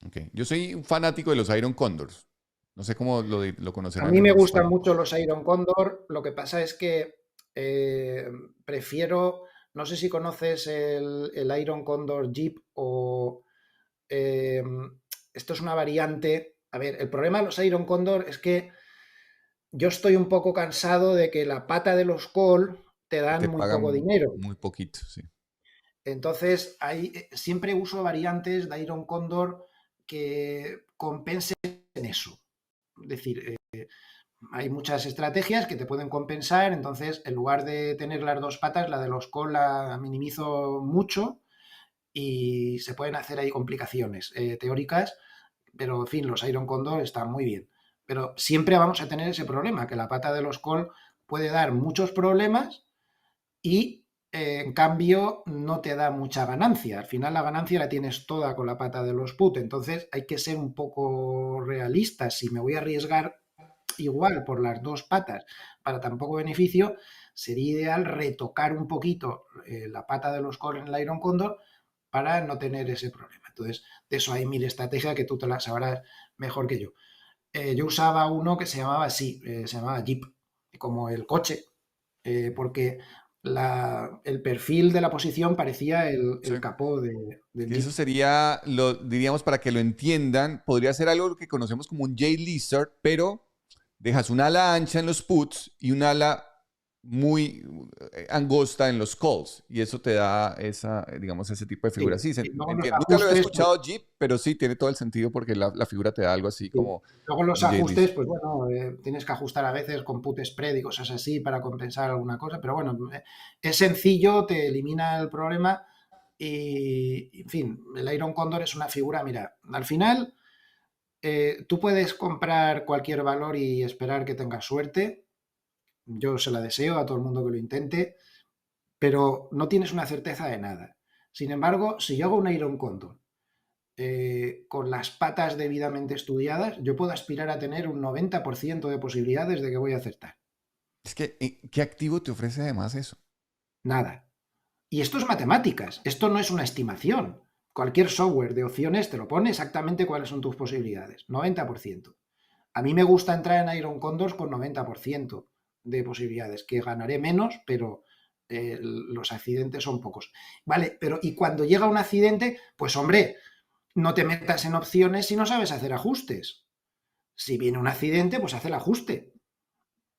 okay. Yo soy un fanático de los Iron Condors. No sé cómo lo A conocerán mí me en gustan España. mucho los Iron Condor, lo que pasa es que eh, prefiero, no sé si conoces el Iron Condor Jeep o eh, esto es una variante. A ver, el problema de los Iron Condor es que yo estoy un poco cansado de que la pata de los call te dan Te muy poco pagan dinero. muy poquito, sí. Entonces, siempre uso variantes de Iron Condor que compensen eso. Es decir, hay muchas estrategias que te pueden compensar, entonces en lugar de tener las dos patas, la de los call la minimizo mucho y se pueden hacer ahí complicaciones teóricas, pero en fin, los Iron Condor están muy bien. Pero siempre vamos a tener ese problema, que la pata de los col puede dar muchos problemas y en cambio no te da mucha ganancia. Al final la ganancia la tienes toda con la pata de los put, entonces hay que ser un poco realistas. Si me voy a arriesgar igual por las dos patas para tan poco beneficio, sería ideal retocar un poquito la pata de los col en el Iron Condor para no tener ese problema. Entonces, de eso hay mil estrategias que tú te las sabrás mejor que yo. Yo usaba uno que se llamaba así, se llamaba Jeep, como el coche, porque el perfil de la posición parecía Sí. el capó del Que eso Jeep. sería, lo diríamos para que lo entiendan, podría ser algo que conocemos como un J-Lizard, pero dejas un ala ancha en los puts y un ala muy angosta en los calls. Y eso te da esa, digamos, ese tipo de Sí, figura. Sí, y luego los entiendo. Nunca lo había ajustes, pues, escuchado Jeep, pero sí tiene todo el sentido porque la figura te da algo así sí. como Luego los un ajustes, J-Lizard. pues bueno, tienes que ajustar a veces con put spread y cosas así para compensar alguna cosa, pero bueno, es sencillo, te elimina el problema y, en fin, el Iron Condor es una figura, mira, al final tú puedes comprar cualquier valor y esperar que tengas suerte. Yo se la deseo a todo el mundo que lo intente, pero no tienes una certeza de nada. Sin embargo, si yo hago un Iron Condor con las patas debidamente estudiadas, yo puedo aspirar a tener un 90% de posibilidades de que voy a acertar. Es que, ¿qué activo te ofrece además eso? Nada. Y esto es matemáticas, esto no es una estimación. Cualquier software de opciones te lo pone exactamente cuáles son tus posibilidades. 90%. A mí me gusta entrar en Iron Condors con 90% de posibilidades, que ganaré menos, pero los accidentes son pocos. Vale, pero y cuando llega un accidente, pues hombre, no te metas en opciones si no sabes hacer ajustes. Si viene un accidente, pues haz el ajuste.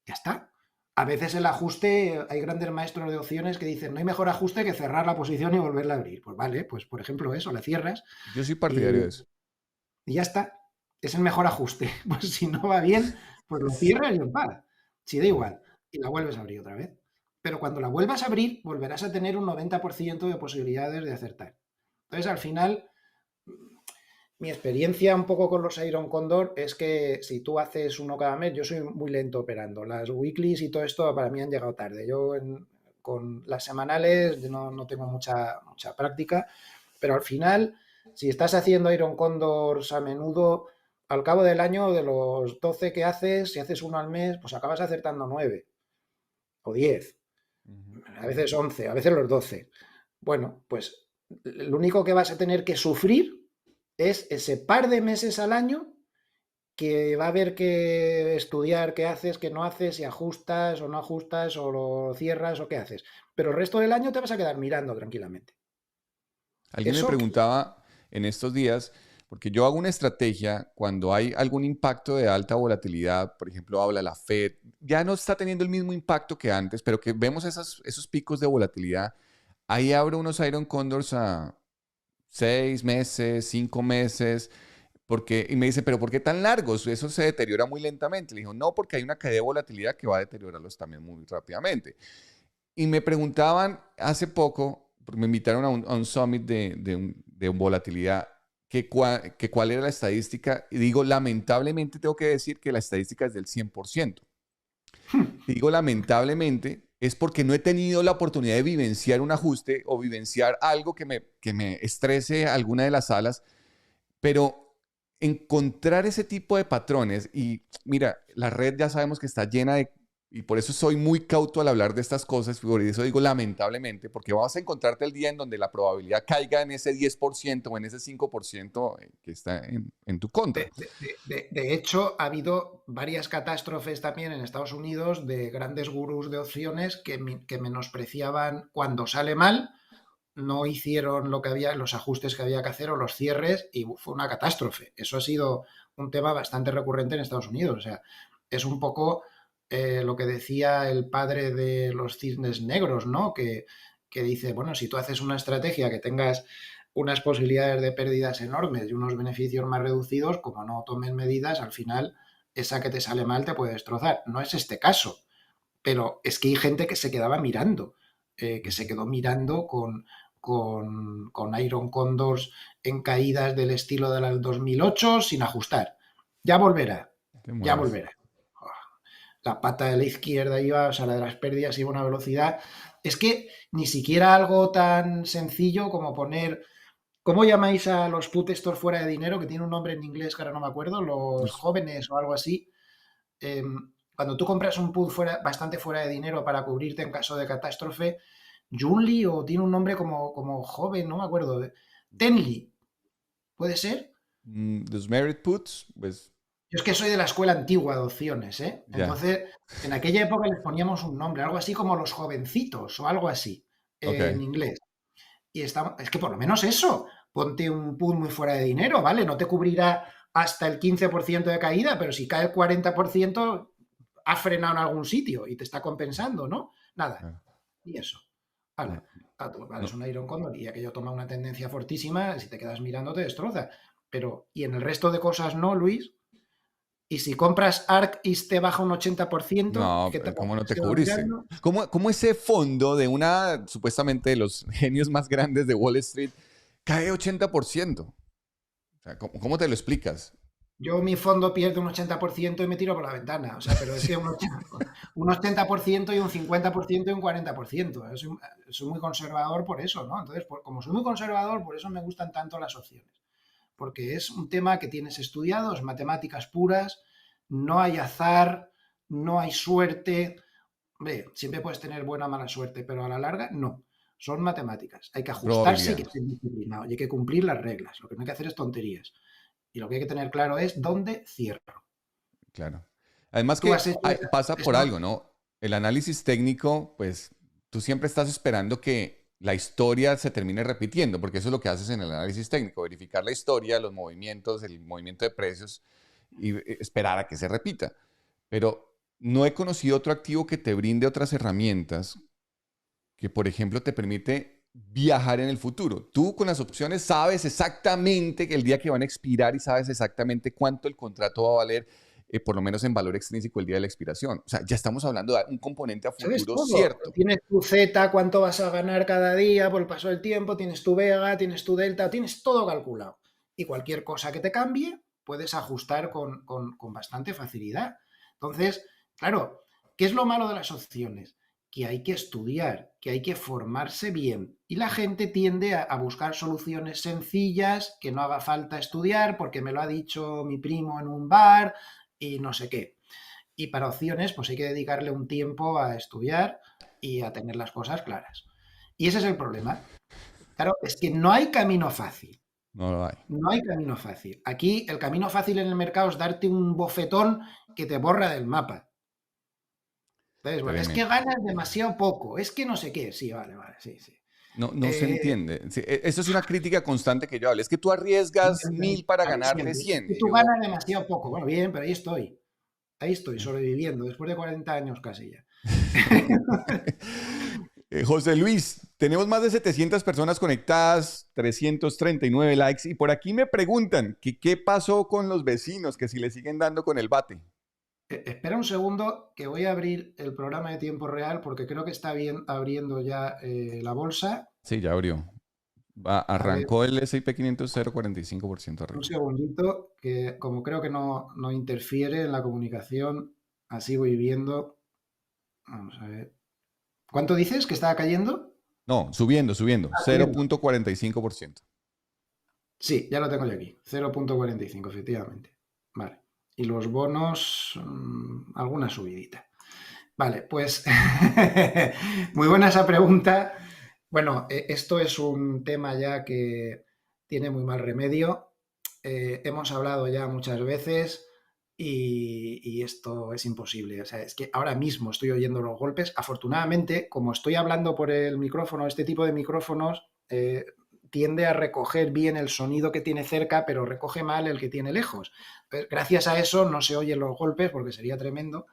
Ya está. A veces el ajuste, hay grandes maestros de opciones que dicen, no hay mejor ajuste que cerrar la posición y volverla a abrir. Pues vale, pues por ejemplo eso, la cierras Yo soy y, partidario de eso. y ya está. Es el mejor ajuste. Pues si no va bien, pues lo cierras y en paz. Si da igual. Y la vuelves a abrir otra vez. Pero cuando la vuelvas a abrir, volverás a tener un 90% de posibilidades de acertar. Entonces, al final, mi experiencia un poco con los Iron Condor es que si tú haces uno cada mes, yo soy muy lento operando. Las weeklies y todo esto para mí han llegado tarde. Con las semanales no tengo mucha práctica, pero al final, si estás haciendo Iron Condors a menudo, al cabo del año, de los 12 que haces, si haces uno al mes, pues acabas acertando 9 o 10, Ujú. a veces 11, a veces los 12. Bueno, pues lo único que vas a tener que sufrir es ese par de meses al año que va a haber que estudiar qué haces, qué no haces, si ajustas o no ajustas, o lo cierras o qué haces. Pero el resto del año te vas a quedar mirando tranquilamente. Alguien me Eso, preguntaba en estos días, porque yo hago una estrategia cuando hay algún impacto de alta volatilidad, por ejemplo, habla la Fed, ya no está teniendo el mismo impacto que antes, pero que vemos esos picos de volatilidad. Ahí abro unos Iron Condors a 6 meses, 5 meses, y me dice, pero ¿por qué tan largos? Eso se deteriora muy lentamente. Le dijo, no, porque hay una caída de volatilidad que va a deteriorarlos también muy rápidamente. Y me preguntaban hace poco, porque me invitaron a un summit de volatilidad, que cuál era la estadística. Y digo, lamentablemente tengo que decir que la estadística es del 100%. Y digo, lamentablemente, es porque no he tenido la oportunidad de vivenciar un ajuste o vivenciar algo que me estrese alguna de las alas, pero encontrar ese tipo de patrones, y mira, la red ya sabemos que está llena de, y por eso soy muy cauto al hablar de estas cosas, por eso digo lamentablemente, porque vas a encontrarte el día en donde la probabilidad caiga en ese 10% o en ese 5% que está en tu contra. de hecho, ha habido varias catástrofes también en Estados Unidos de grandes gurús de opciones que menospreciaban cuando sale mal, no hicieron lo que había, los ajustes que había que hacer o los cierres y fue una catástrofe. Eso ha sido un tema bastante recurrente en Estados Unidos. O sea, es un poco lo que decía el padre de los cisnes negros, ¿no? Que dice, bueno, si tú haces una estrategia que tengas unas posibilidades de pérdidas enormes y unos beneficios más reducidos, como no tomes medidas, al final esa que te sale mal te puede destrozar. No es este caso, pero es que hay gente que se quedaba mirando, que se quedó mirando con Iron Condors en caídas del estilo del 2008 sin ajustar. Ya volverá, ¿Qué ya más? volverá. La pata de la izquierda iba, o sea, la de las pérdidas iba a una velocidad. Es que ni siquiera algo tan sencillo como poner. ¿Cómo llamáis a los put estos fuera de dinero? Que tiene un nombre en inglés que ahora no me acuerdo, los Los- jóvenes o algo así. Eh, Cuando tú compras un put bastante fuera de dinero para cubrirte en caso de catástrofe, Junli o tiene un nombre como joven, no me acuerdo. Tenli, ¿puede ser? los merit puts, pues Yo es que soy de la escuela antigua de opciones, ¿eh? ya. Entonces, en aquella época les poníamos un nombre, algo así como los jovencitos o algo así, en Ok. inglés. Y es que por lo menos eso, ponte un put muy fuera de dinero, ¿vale? No te cubrirá hasta el 15% de caída, pero si cae el 40%, ha frenado en algún sitio y te está compensando, ¿no? Nada. Ah, Y eso. no, Vale. Vale, es no. un Iron Condor y aquello toma una tendencia fortísima, si te quedas mirando te destroza. Pero, ¿y en el resto de cosas no, Luis? Y si compras ARK y te baja un 80%, No, ¿qué te ¿cómo no te quedas cubriste? mirando? ¿Cómo ese fondo de una, supuestamente, de los genios más grandes de Wall Street cae 80%? O sea, ¿cómo te lo explicas? Yo mi fondo pierde un 80% y me tiro por la ventana. O sea, pero es que un 80% y un 50% y un 40%. Soy muy conservador por eso, ¿no? Entonces, como soy muy conservador, por eso me gustan tanto las opciones. Porque es un tema que tienes estudiado, es matemáticas puras, no hay azar, no hay suerte. Hombre, siempre puedes tener buena o mala suerte, pero a la larga no. Son matemáticas. Hay que ajustarse y que Probabilidad, ser disciplinado. Y hay que cumplir las reglas. Lo que no hay que hacer es tonterías. Y lo que hay que tener claro es dónde cierro. claro. Además Tú has que hecho pasa por esto. algo, ¿no? El análisis técnico, pues tú siempre estás esperando que la historia se termine repitiendo, porque eso es lo que haces en el análisis técnico, verificar la historia, los movimientos, el movimiento de precios y esperar a que se repita. Pero no he conocido otro activo que te brinde otras herramientas que, por ejemplo, te permite viajar en el futuro. Tú con las opciones sabes exactamente el día que van a expirar y sabes exactamente cuánto el contrato va a valer, por lo menos en valor extrínseco el día de la expiración. O sea, ya estamos hablando de un componente a Sabes futuro todo. cierto. Tienes tu Z, cuánto vas a ganar cada día por el paso del tiempo, tienes tu vega, tienes tu delta, tienes todo calculado. Y cualquier cosa que te cambie, puedes ajustar con bastante facilidad. Entonces, claro, ¿qué es lo malo de las opciones? Que hay que estudiar, que hay que formarse bien. Y la gente tiende a buscar soluciones sencillas, que no haga falta estudiar, porque me lo ha dicho mi primo en un bar y no sé qué. Y para opciones, pues hay que dedicarle un tiempo a estudiar y a tener las cosas claras. Y ese es el problema. Claro, es que no hay camino fácil. No lo hay. No hay camino fácil. Aquí el camino fácil en el mercado es darte un bofetón que te borra del mapa. Entonces, bueno, es que Tremendo. ganas demasiado poco, es que no sé qué. Sí, vale, vale, sí, sí. No se Eh, entiende. Sí, eso es una crítica constante que yo hablo. Es que tú a arriesgas 1000 para mí ganarte siempre. Es 100. que Y tú yo, ganas demasiado poco. Bueno, bien, pero ahí estoy. Ahí estoy, sobreviviendo, después de 40 años casi ya. José Luis, tenemos más de 700 personas conectadas, 339 likes y por aquí me preguntan que qué pasó con los vecinos, que si le siguen dando con el bate. Espera un segundo que voy a abrir el programa de tiempo real porque creo que está bien abriendo ya la bolsa. Sí, ya abrió. A ver, Arrancó el S&P 500 0,45% un arriba. segundito que como creo que no interfiere en la comunicación, así voy viendo. Vamos a ver. ¿Cuánto dices que estaba cayendo? No, subiendo, Ah, subiendo. 0,45%. Sí, ya lo tengo yo aquí. 0,45, efectivamente. Vale. Y los bonos, alguna subidita. Vale, pues muy buena esa pregunta. Bueno, esto es un tema ya que tiene muy mal remedio. Hemos hablado ya muchas veces y esto es imposible. O sea, es que ahora mismo estoy oyendo los golpes. Afortunadamente, como estoy hablando por el micrófono, este tipo de micrófonos tiende a recoger bien el sonido que tiene cerca, pero recoge mal el que tiene lejos. Entonces, gracias a eso no se oyen los golpes porque sería tremendo.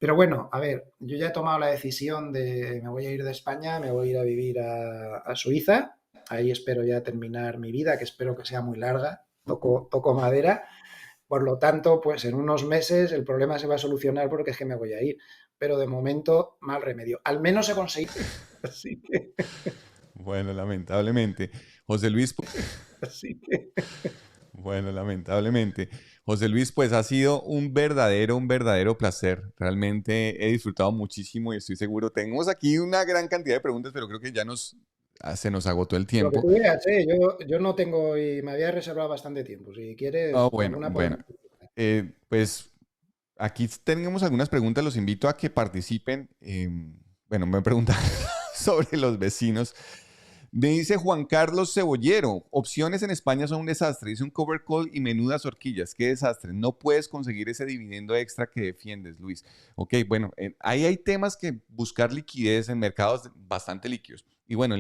Pero bueno, a ver, yo ya he tomado la decisión de me voy a ir de España, me voy a ir a vivir a Suiza. Ahí espero ya terminar mi vida, que espero que sea muy larga. Toco madera. Por lo tanto, pues en unos meses el problema se va a solucionar porque es que me voy a ir. Pero de momento, mal remedio. Al menos he conseguido. Así que... Bueno, lamentablemente. José Luis, Así que, bueno, lamentablemente. José Luis, pues ha sido un verdadero placer. Realmente he disfrutado muchísimo y estoy seguro. Tenemos aquí una gran cantidad de preguntas, pero creo que se nos agotó el lo que tiempo. tú veas, ¿eh? Yo no tengo y me había reservado bastante tiempo. Si Ah, quieres, bueno, alguna bueno. podemos. Pues aquí tenemos algunas preguntas. Los invito a que participen. Bueno, me preguntan sobre los vecinos. Me dice Juan Carlos Cebollero, opciones en España son un desastre. Dice un cover call y menudas horquillas. Qué desastre. No puedes conseguir ese dividendo extra que defiendes, Luis. Ok, bueno, ahí hay temas que buscar liquidez en mercados bastante líquidos. Y bueno,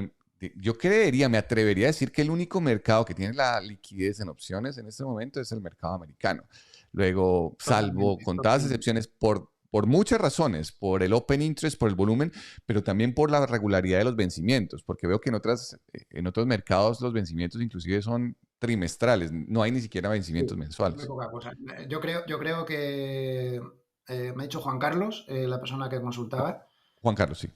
yo creería, me atrevería a decir que el único mercado que tiene la liquidez en opciones en este momento es el mercado americano. Luego, salvo Totalmente, contadas totalmente. excepciones por muchas razones, por el open interest, por el volumen, pero también por la regularidad de los vencimientos, porque veo que en otros mercados los vencimientos inclusive son trimestrales, no hay ni siquiera Sí, vencimientos muy mensuales. poca cosa. Yo creo que me ha dicho Juan Carlos, la persona que Ju- consultaba. Juan Carlos, sí.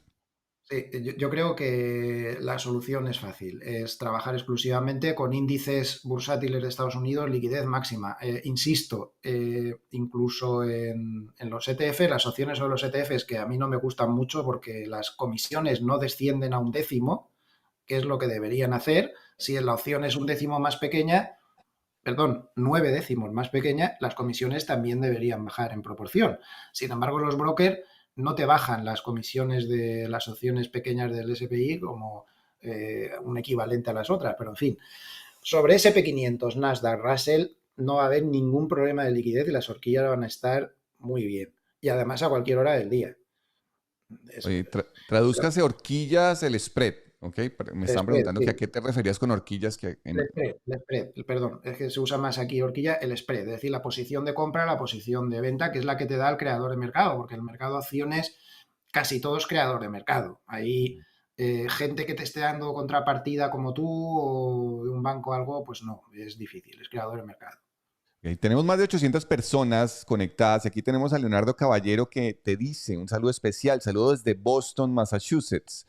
Sí, yo creo que la solución es fácil, es trabajar exclusivamente con índices bursátiles de Estados Unidos, liquidez máxima. Insisto, incluso en los ETF, las opciones sobre los ETFs que a mí no me gustan mucho porque las comisiones no descienden a un décimo, que es lo que deberían hacer. Si la opción es un décimo más pequeña, perdón, 9 décimos más pequeña, las comisiones también deberían bajar en proporción. Sin embargo, los brokers no te bajan las comisiones de las opciones pequeñas del SPI como un equivalente a las otras, pero en fin, sobre SP500, Nasdaq, Russell, no va a haber ningún problema de liquidez y las horquillas van a estar muy bien. Y además a cualquier hora del día. Es, Oye, pero, tradúzcase horquillas el spread, ¿ok? Me estaban spread, preguntando que a sí. qué te referías con horquillas que El spread, perdón, es que se usa más aquí horquilla el spread, es decir, la posición de compra, la posición de venta, que es la que te da el creador de mercado, porque el mercado de acciones casi todo es creador de mercado. Hay gente que te esté dando contrapartida como tú o de un banco o algo, pues no, es difícil, es creador de mercado. Ok, tenemos más de 800 personas conectadas. Aquí tenemos a Leonardo Caballero que te dice un saludo especial. Saludo desde Boston, Massachusetts.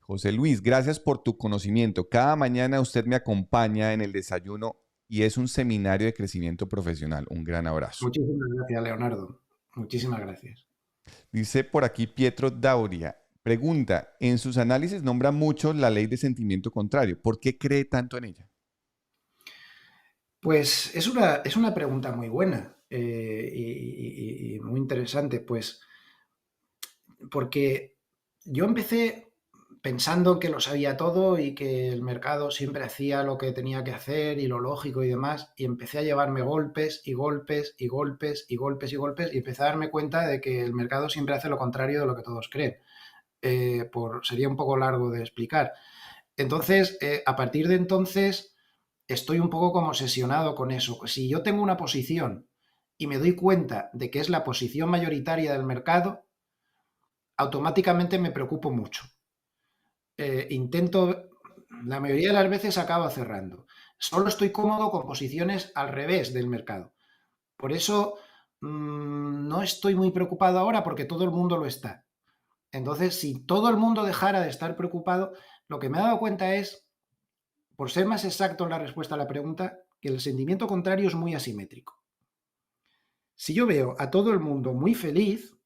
José Luis, gracias por tu conocimiento. Cada mañana usted me acompaña en el desayuno y es un seminario de crecimiento profesional. Un gran abrazo. Muchísimas gracias, Leonardo. Muchísimas gracias. Dice por aquí Pietro Dauria. Pregunta, en sus análisis nombra mucho la ley de sentimiento contrario. ¿Por qué cree tanto en ella? Pues es una pregunta muy buena y muy interesante, pues porque yo empecé pensando que lo sabía todo y que el mercado siempre hacía lo que tenía que hacer y lo lógico y demás, y empecé a llevarme golpes y golpes y golpes y golpes y golpes y empecé a darme cuenta de que el mercado siempre hace lo contrario de lo que todos creen. Sería un poco largo de explicar. Entonces, a partir de entonces, estoy un poco como obsesionado con eso. Si yo tengo una posición y me doy cuenta de que es la posición mayoritaria del mercado, automáticamente me preocupo mucho. La mayoría de las veces acabo cerrando. Solo estoy cómodo con posiciones al revés del mercado. Por eso no estoy muy preocupado ahora porque todo el mundo lo está. Entonces, si todo el mundo dejara de estar preocupado, lo que me he dado cuenta es, por ser más exacto en la respuesta a la pregunta, que el sentimiento contrario es muy asimétrico. Si yo veo a todo el mundo muy feliz,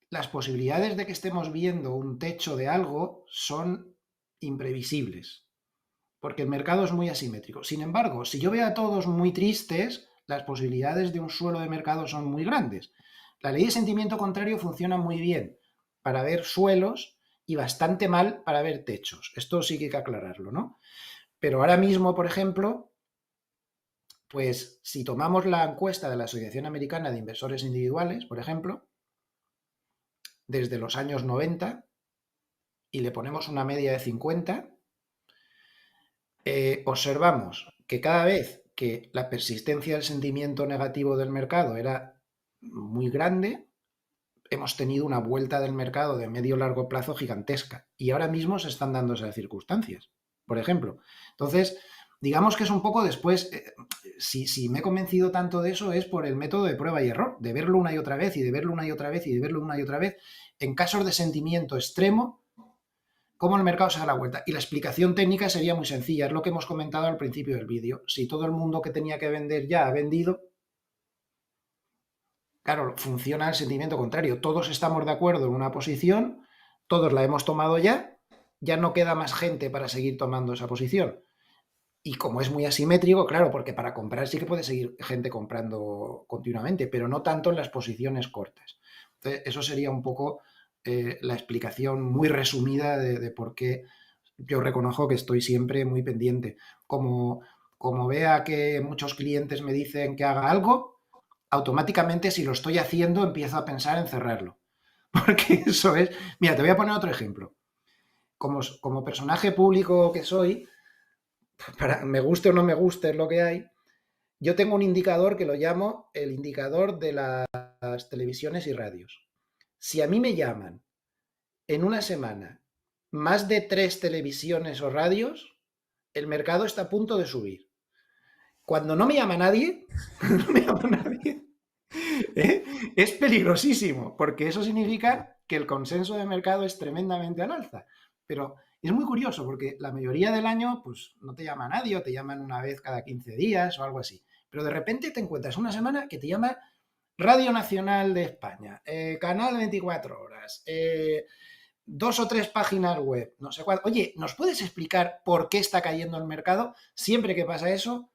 las posibilidades de que estemos viendo un techo de algo son imprevisibles, porque el mercado es muy asimétrico. Sin embargo, si yo veo a todos muy tristes, las posibilidades de un suelo de mercado son muy grandes. La ley de sentimiento contrario funciona muy bien para ver suelos y bastante mal para ver techos. Esto sí que hay que aclararlo, ¿no? Pero ahora mismo, por ejemplo, pues si tomamos la encuesta de la Asociación Americana de Inversores Individuales, por ejemplo, desde los años 90 y le ponemos una media de 50, observamos que cada vez que la persistencia del sentimiento negativo del mercado era muy grande, hemos tenido una vuelta del mercado de medio largo plazo gigantesca. Y ahora mismo se están dando esas circunstancias, por ejemplo. Entonces, digamos que es un poco después, si me he convencido tanto de eso es por el método de prueba y error, de verlo una y otra vez y de verlo una y otra vez y de verlo una y otra vez. En casos de sentimiento extremo, cómo el mercado se da la vuelta. Y la explicación técnica sería muy sencilla, es lo que hemos comentado al principio del vídeo. Si todo el mundo que tenía que vender ya ha vendido, claro, funciona el sentimiento contrario. Todos estamos de acuerdo en una posición, todos la hemos tomado ya, ya no queda más gente para seguir tomando esa posición. Y como es muy asimétrico, claro, porque para comprar sí que puede seguir gente comprando continuamente, pero no tanto en las posiciones cortas. Entonces, eso sería un poco la explicación muy resumida de por qué yo reconozco que estoy siempre muy pendiente. Como vea que muchos clientes me dicen que haga algo, automáticamente si lo estoy haciendo empiezo a pensar en cerrarlo. Porque eso es... Mira, te voy a poner otro ejemplo. Como personaje público que soy, me guste o no me guste, es lo que hay. Yo tengo un indicador que lo llamo el indicador de las televisiones y radios. Si a mí me llaman en una semana más de 3 televisiones o radios, el mercado está a punto de subir. Cuando no me llama nadie, no me llama nadie, ¿eh? Es peligrosísimo, porque eso significa que el consenso de mercado es tremendamente al alza. Pero es muy curioso, porque la mayoría del año pues, no te llama nadie, o te llaman una vez cada 15 días o algo así. Pero de repente te encuentras una semana que te llama Radio Nacional de España, Canal 24 Horas, 2 o 3 páginas web, no sé cuál. Oye, ¿nos puedes explicar por qué está cayendo el mercado? Siempre que pasa eso,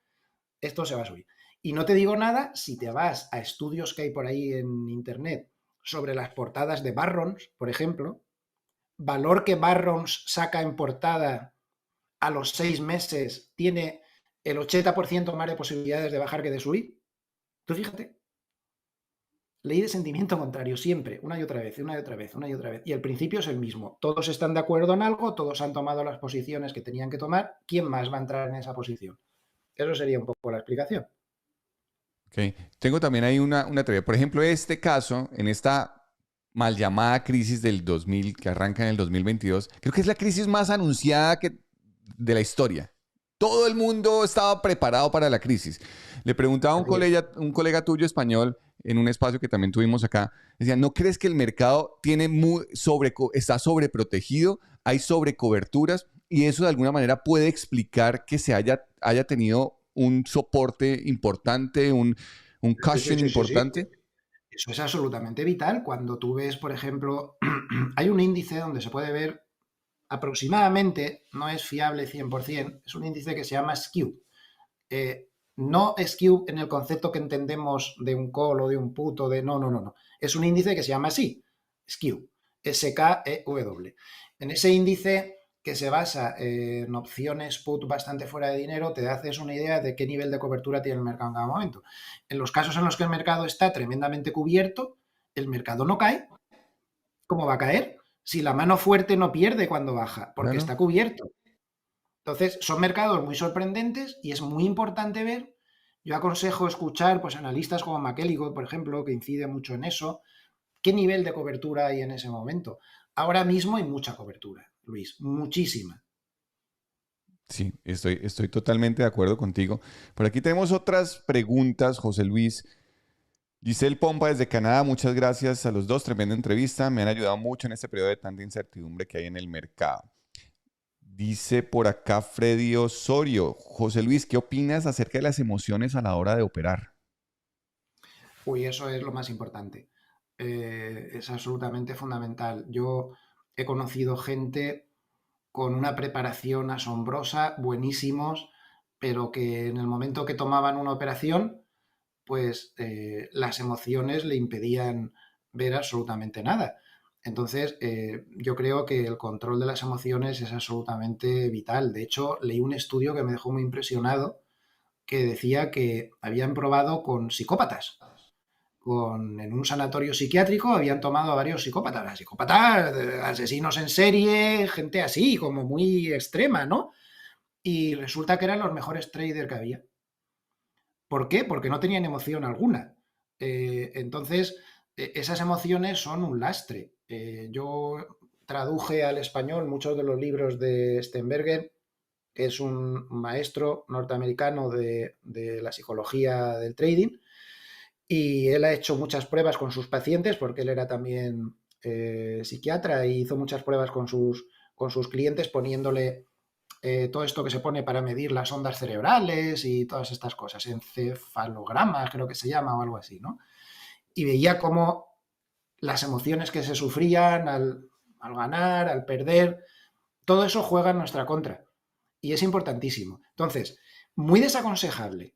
esto se va a subir. Y no te digo nada si te vas a estudios que hay por ahí en internet sobre las portadas de Barrons, por ejemplo, valor que Barrons saca en portada a los 6 meses tiene el 80% más de posibilidades de bajar que de subir. Tú fíjate, ley de sentimiento contrario, siempre, una y otra vez, una y otra vez, una y otra vez. Y el principio es el mismo. Todos están de acuerdo en algo, todos han tomado las posiciones que tenían que tomar. ¿Quién más va a entrar en esa posición? Eso sería un poco la explicación. Ok. Tengo también ahí una teoría. Por ejemplo, este caso, en esta mal llamada crisis del 2000, que arranca en el 2022, creo que es la crisis más anunciada de la historia. Todo el mundo estaba preparado para la crisis. Le preguntaba a un colega tuyo español en un espacio que también tuvimos acá, decía, ¿no crees que el mercado tiene está sobreprotegido? Hay sobrecoberturas y eso de alguna manera puede explicar que haya tenido un soporte importante, un Sí, sí, cushion sí, sí, sí. importante. Eso es absolutamente vital. Cuando tú ves, por ejemplo, hay un índice donde se puede ver aproximadamente, no es fiable 100%, es un índice que se llama skew. No skew en el concepto que entendemos de un call o de un put o de... No, no, no, no. Es un índice que se llama así, skew, S-K-E-W. En ese índice que se basa en opciones put bastante fuera de dinero, te haces una idea de qué nivel de cobertura tiene el mercado en cada momento. En los casos en los que el mercado está tremendamente cubierto, el mercado no cae. ¿Cómo va a caer? Si la mano fuerte no pierde cuando baja, porque Claro. está cubierto. Entonces, son mercados muy sorprendentes y es muy importante ver. Yo aconsejo escuchar pues, analistas como McElligott, por ejemplo, que incide mucho en eso. ¿Qué nivel de cobertura hay en ese momento? Ahora mismo hay mucha cobertura, Luis, muchísima. Sí, estoy totalmente de acuerdo contigo. Por aquí tenemos otras preguntas, José Luis. Giselle Pompa desde Canadá, muchas gracias a los dos, tremenda entrevista, me han ayudado mucho en este periodo de tanta incertidumbre que hay en el mercado. Dice por acá Freddy Osorio, José Luis, ¿qué opinas acerca de las emociones a la hora de operar? Uy, eso es lo más importante. Es absolutamente fundamental. Yo he conocido gente con una preparación asombrosa, buenísimos, pero que en el momento que tomaban una operación, pues las emociones le impedían ver absolutamente nada. Entonces, yo creo que el control de las emociones es absolutamente vital. De hecho, leí un estudio que me dejó muy impresionado que decía que habían probado con psicópatas. En un sanatorio psiquiátrico habían tomado a varios psicópatas, asesinos en serie, gente así, como muy extrema, ¿no? Y resulta que eran los mejores traders que había. ¿Por qué? Porque no tenían emoción alguna. Entonces, esas emociones son un lastre. Yo traduje al español muchos de los libros de Sternberger, que es un maestro norteamericano de la psicología del trading, y él ha hecho muchas pruebas con sus pacientes, porque él era también psiquiatra y hizo muchas pruebas con sus clientes poniéndole todo esto que se pone para medir las ondas cerebrales y todas estas cosas, encefalograma creo que se llama o algo así, ¿no? Y veía cómo las emociones que se sufrían al ganar, al perder, todo eso juega en nuestra contra y es importantísimo. Entonces, muy desaconsejable.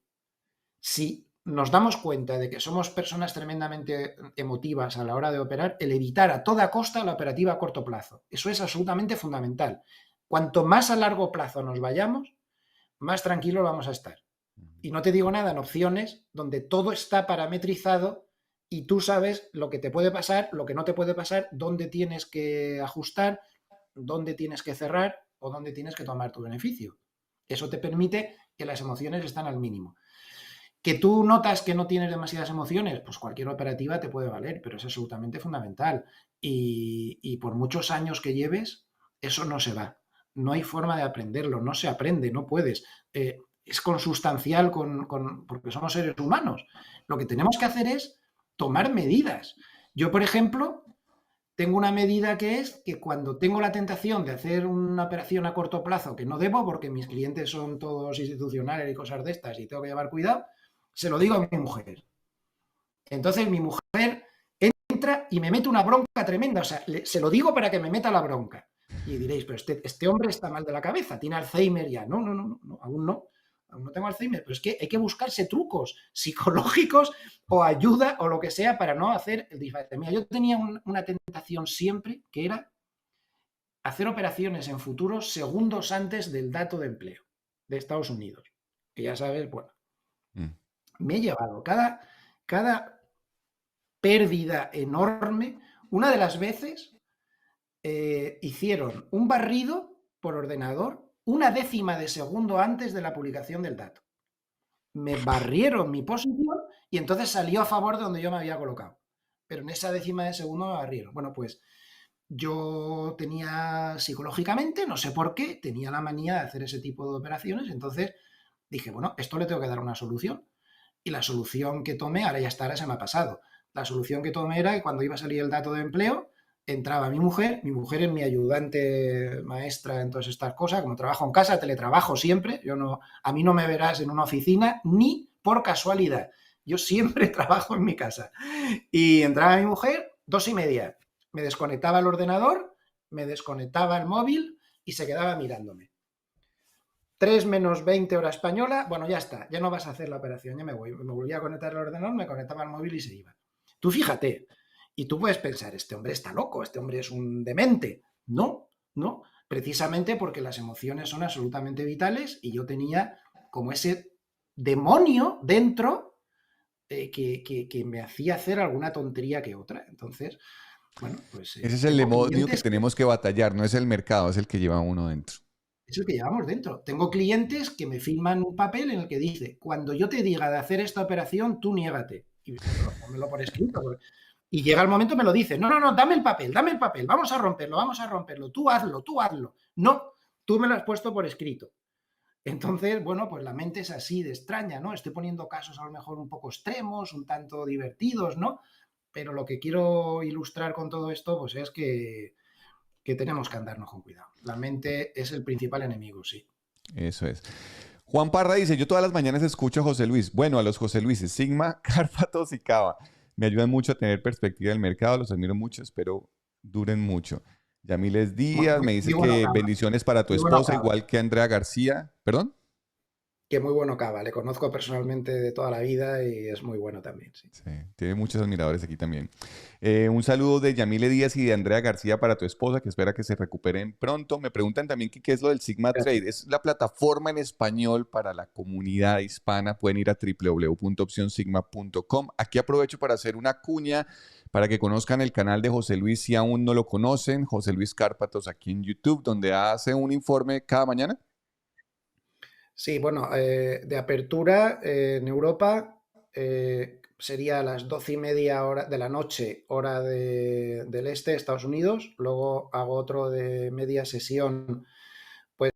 Si nos damos cuenta de que somos personas tremendamente emotivas a la hora de operar, el evitar a toda costa la operativa a corto plazo. Eso es absolutamente fundamental. Cuanto más a largo plazo nos vayamos, más tranquilos vamos a estar. Y no te digo nada en opciones donde todo está parametrizado y tú sabes lo que te puede pasar, lo que no te puede pasar, dónde tienes que ajustar, dónde tienes que cerrar o dónde tienes que tomar tu beneficio. Eso te permite que las emociones están al mínimo. Que tú notas que no tienes demasiadas emociones, pues cualquier operativa te puede valer, pero es absolutamente fundamental. Y por muchos años que lleves, eso no se va. No hay forma de aprenderlo, no se aprende, no puedes. Es consustancial porque somos seres humanos. Lo que tenemos que hacer es tomar medidas. Yo, por ejemplo, tengo una medida que es que cuando tengo la tentación de hacer una operación a corto plazo que no debo porque mis clientes son todos institucionales y cosas de estas y tengo que llevar cuidado, se lo digo a mi mujer. Entonces mi mujer entra y me mete una bronca tremenda. O sea, se lo digo para que me meta la bronca. Y diréis, pero este hombre está mal de la cabeza, tiene Alzheimer ya. No, aún no. Aún no tengo Alzheimer, pero es que hay que buscarse trucos psicológicos o ayuda o lo que sea para no hacer el disparate. Mira, yo tenía una tentación siempre que era hacer operaciones en futuros segundos antes del dato de empleo de Estados Unidos. Que ya sabes, bueno, me he llevado cada pérdida enorme. Una de las veces hicieron un barrido por ordenador una décima de segundo antes de la publicación del dato. Me barrieron mi posición y entonces salió a favor de donde yo me había colocado. Pero en esa décima de segundo me barrieron. Bueno, pues yo tenía psicológicamente, no sé por qué, tenía la manía de hacer ese tipo de operaciones. Entonces dije, bueno, esto le tengo que dar una solución. Y la solución que tomé, ahora ya está, ahora se me ha pasado. La solución que tomé era que cuando iba a salir el dato de empleo, entraba mi mujer es mi ayudante maestra en todas estas cosas, como trabajo en casa, teletrabajo siempre, a mí no me verás en una oficina ni por casualidad, yo siempre trabajo en mi casa. Y entraba mi mujer, 2:30, me desconectaba el ordenador, me desconectaba el móvil y se quedaba mirándome. 3 menos 20 hora española, bueno, ya está, ya no vas a hacer la operación, ya me voy. Me volvía a conectar el ordenador, me conectaba al móvil y se iba. Tú fíjate, y tú puedes pensar, este hombre está loco, este hombre es un demente. No, no, precisamente porque las emociones son absolutamente vitales y yo tenía como ese demonio dentro que me hacía hacer alguna tontería que otra. Entonces, bueno, pues Ese es el tengo demonio que clientes tenemos que batallar, no es el mercado, es el que lleva uno dentro. es el que llevamos dentro. Tengo clientes que me firman un papel en el que dice, cuando yo te diga de hacer esta operación, tú niégate. Y pónmelo por escrito. Y llega el momento y me lo dice, no, dame el papel, vamos a romperlo, tú hazlo. No, tú me lo has puesto por escrito. Entonces, bueno, pues la mente es así de extraña, ¿no? Estoy poniendo casos a lo mejor un poco extremos, un tanto divertidos, ¿no? Pero lo que quiero ilustrar con todo esto, pues es que tenemos que andarnos con cuidado. La mente es el principal enemigo, sí. Eso es. Juan Parra dice, yo todas las mañanas escucho a José Luis. Bueno, a los José Luises, Sigma, Cárpatos y Cava. Me ayudan mucho a tener perspectiva del mercado, los admiro mucho, espero duren mucho. Yamiles Muy, Díaz muy, me muy dice bueno que Cava. bendiciones para tu Muy bueno esposa, Cava. igual que Andrea García. ¿Perdón? Que muy bueno Cava. Le conozco personalmente de toda la vida y es muy bueno también, sí. Sí, tiene muchos admiradores aquí también. Un saludo de Yamile Díaz y de Andrea García para tu esposa, que espera que se recuperen pronto. Me preguntan también qué es lo del Sigma Gracias. Trade. Es la plataforma en español para la comunidad hispana. Pueden ir a www.opcionsigma.com. Aquí aprovecho para hacer una cuña para que conozcan el canal de José Luis si aún no lo conocen. José Luis Cárpatos aquí en YouTube, donde hace un informe cada mañana. Sí, bueno, de apertura en Europa sería a las 12:30 hora de la noche, hora del este, Estados Unidos. Luego hago otro de media sesión, pues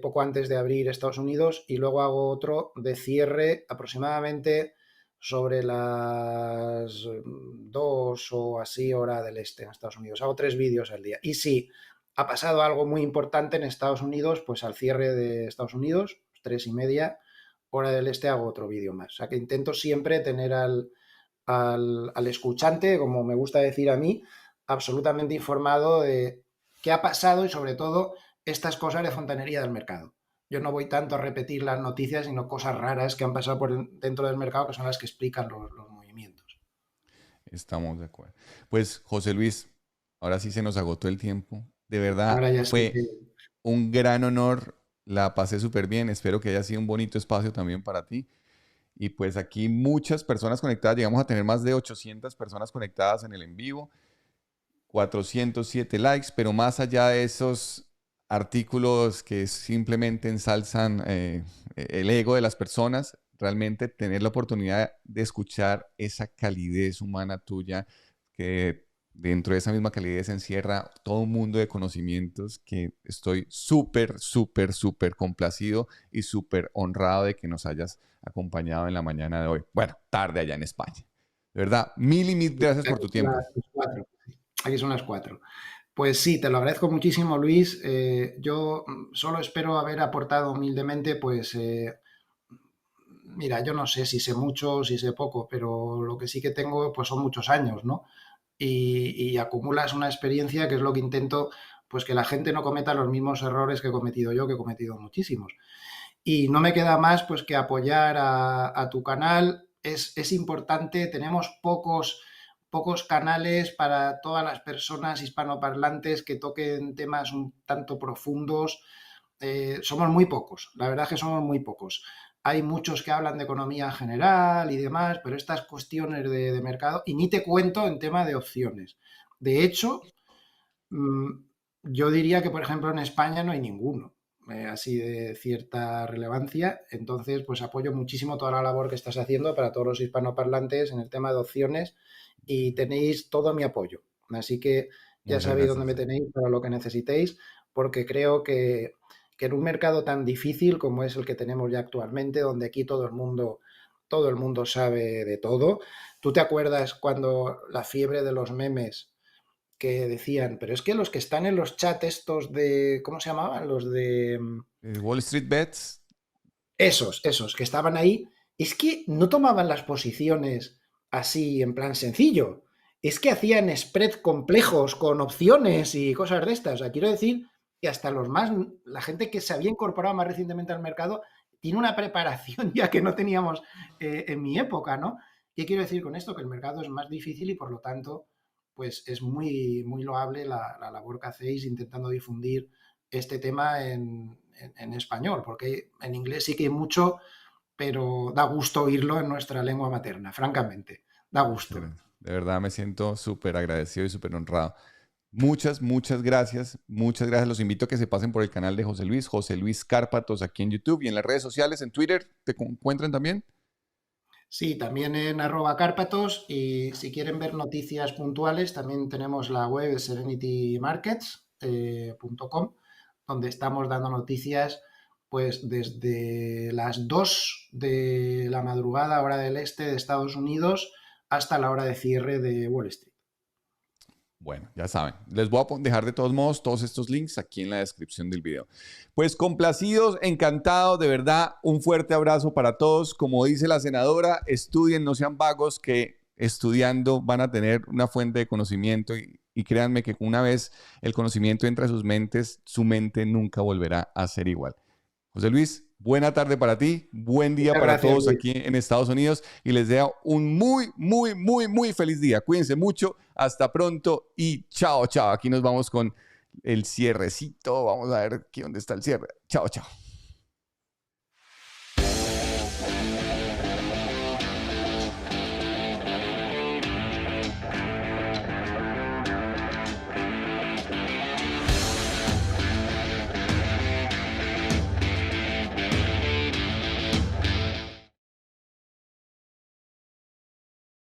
poco antes de abrir Estados Unidos. Y luego hago otro de cierre aproximadamente sobre las 2 o así hora del este en Estados Unidos. Hago 3 vídeos al día. Y sí, ha pasado algo muy importante en Estados Unidos, pues al cierre de Estados Unidos, 3:30, hora del este, hago otro vídeo más. O sea que intento siempre tener al escuchante, como me gusta decir a mí, absolutamente informado de qué ha pasado y sobre todo estas cosas de fontanería del mercado. Yo no voy tanto a repetir las noticias, sino cosas raras que han pasado por dentro del mercado, que son las que explican los movimientos. Estamos de acuerdo. Pues José Luis, ahora sí se nos agotó el tiempo. De verdad Ahora ya sí fue que un gran honor. La pasé súper bien. Espero que haya sido un bonito espacio también para ti. Y pues aquí muchas personas conectadas. Llegamos a tener más de 800 personas conectadas en el en vivo. 407 likes, pero más allá de esos artículos que simplemente ensalzan el ego de las personas, realmente tener la oportunidad de escuchar esa calidez humana tuya, que dentro de esa misma calidez encierra todo un mundo de conocimientos, que estoy súper, súper, súper complacido y súper honrado de que nos hayas acompañado en la mañana de hoy. Bueno, tarde allá en España. De verdad, mil y mil gracias por aquí tu son tiempo. las 4. Aquí son las 4. Pues sí, te lo agradezco muchísimo, Luis. Yo solo espero haber aportado humildemente, pues, mira, yo no sé si sé mucho, si sé poco, pero lo que sí que tengo, pues son muchos años, ¿no? Y acumulas una experiencia que es lo que intento, pues que la gente no cometa los mismos errores que he cometido yo, que he cometido muchísimos. Y no me queda más pues que apoyar a tu canal. Es importante, tenemos pocos canales para todas las personas hispanoparlantes que toquen temas un tanto profundos. Somos muy pocos, la verdad es que somos muy pocos. Hay muchos que hablan de economía general y demás, pero estas cuestiones de mercado, y ni te cuento en tema de opciones. De hecho, yo diría que, por ejemplo, en España no hay ninguno así de cierta relevancia. Entonces, pues apoyo muchísimo toda la labor que estás haciendo para todos los hispanoparlantes en el tema de opciones y tenéis todo mi apoyo. Así que ya Muchas sabéis dónde gracias. me tenéis para lo que necesitéis, porque creo que en un mercado tan difícil como es el que tenemos ya actualmente, donde aquí todo el mundo sabe de todo. ¿Tú te acuerdas cuando la fiebre de los memes que decían, pero es que los que están en los chats estos de, ¿cómo se llamaban? Los de Wall Street Bets. esos que estaban ahí, es que no tomaban las posiciones así en plan sencillo. Es que hacían spread complejos con opciones y cosas de estas. O sea, quiero decir que hasta la gente que se había incorporado más recientemente al mercado, tiene una preparación ya que no teníamos en mi época, ¿no? ¿Qué quiero decir con esto? Que el mercado es más difícil y por lo tanto, pues es muy, muy loable la labor que hacéis intentando difundir este tema en español, porque en inglés sí que hay mucho, pero da gusto oírlo en nuestra lengua materna, francamente, da Muchas gusto. gracias. De verdad me siento súper agradecido y súper honrado. Muchas, muchas gracias. Muchas gracias. Los invito a que se pasen por el canal de José Luis Cárpatos aquí en YouTube y en las redes sociales, en Twitter. ¿Te encuentran también? Sí, también en @cárpatos y si quieren ver noticias puntuales, también tenemos la web serenitymarkets.com, donde estamos dando noticias pues desde las 2 de la madrugada, hora del este de Estados Unidos, hasta la hora de cierre de Wall Street. Bueno, ya saben. Les voy a dejar de todos modos todos estos links aquí en la descripción del video. Pues complacidos, encantados, de verdad, un fuerte abrazo para todos. Como dice la senadora, estudien, no sean vagos, que estudiando van a tener una fuente de conocimiento y créanme que una vez el conocimiento entra a sus mentes, su mente nunca volverá a ser igual. José Luis, buena tarde para ti, buen día Muchas para gracias, todos Luis. aquí en Estados Unidos y les deseo un muy, muy, muy, muy feliz día. Cuídense mucho, hasta pronto y chao, chao. Aquí nos vamos con el cierrecito. Vamos a ver aquí dónde está el cierre. Chao, chao.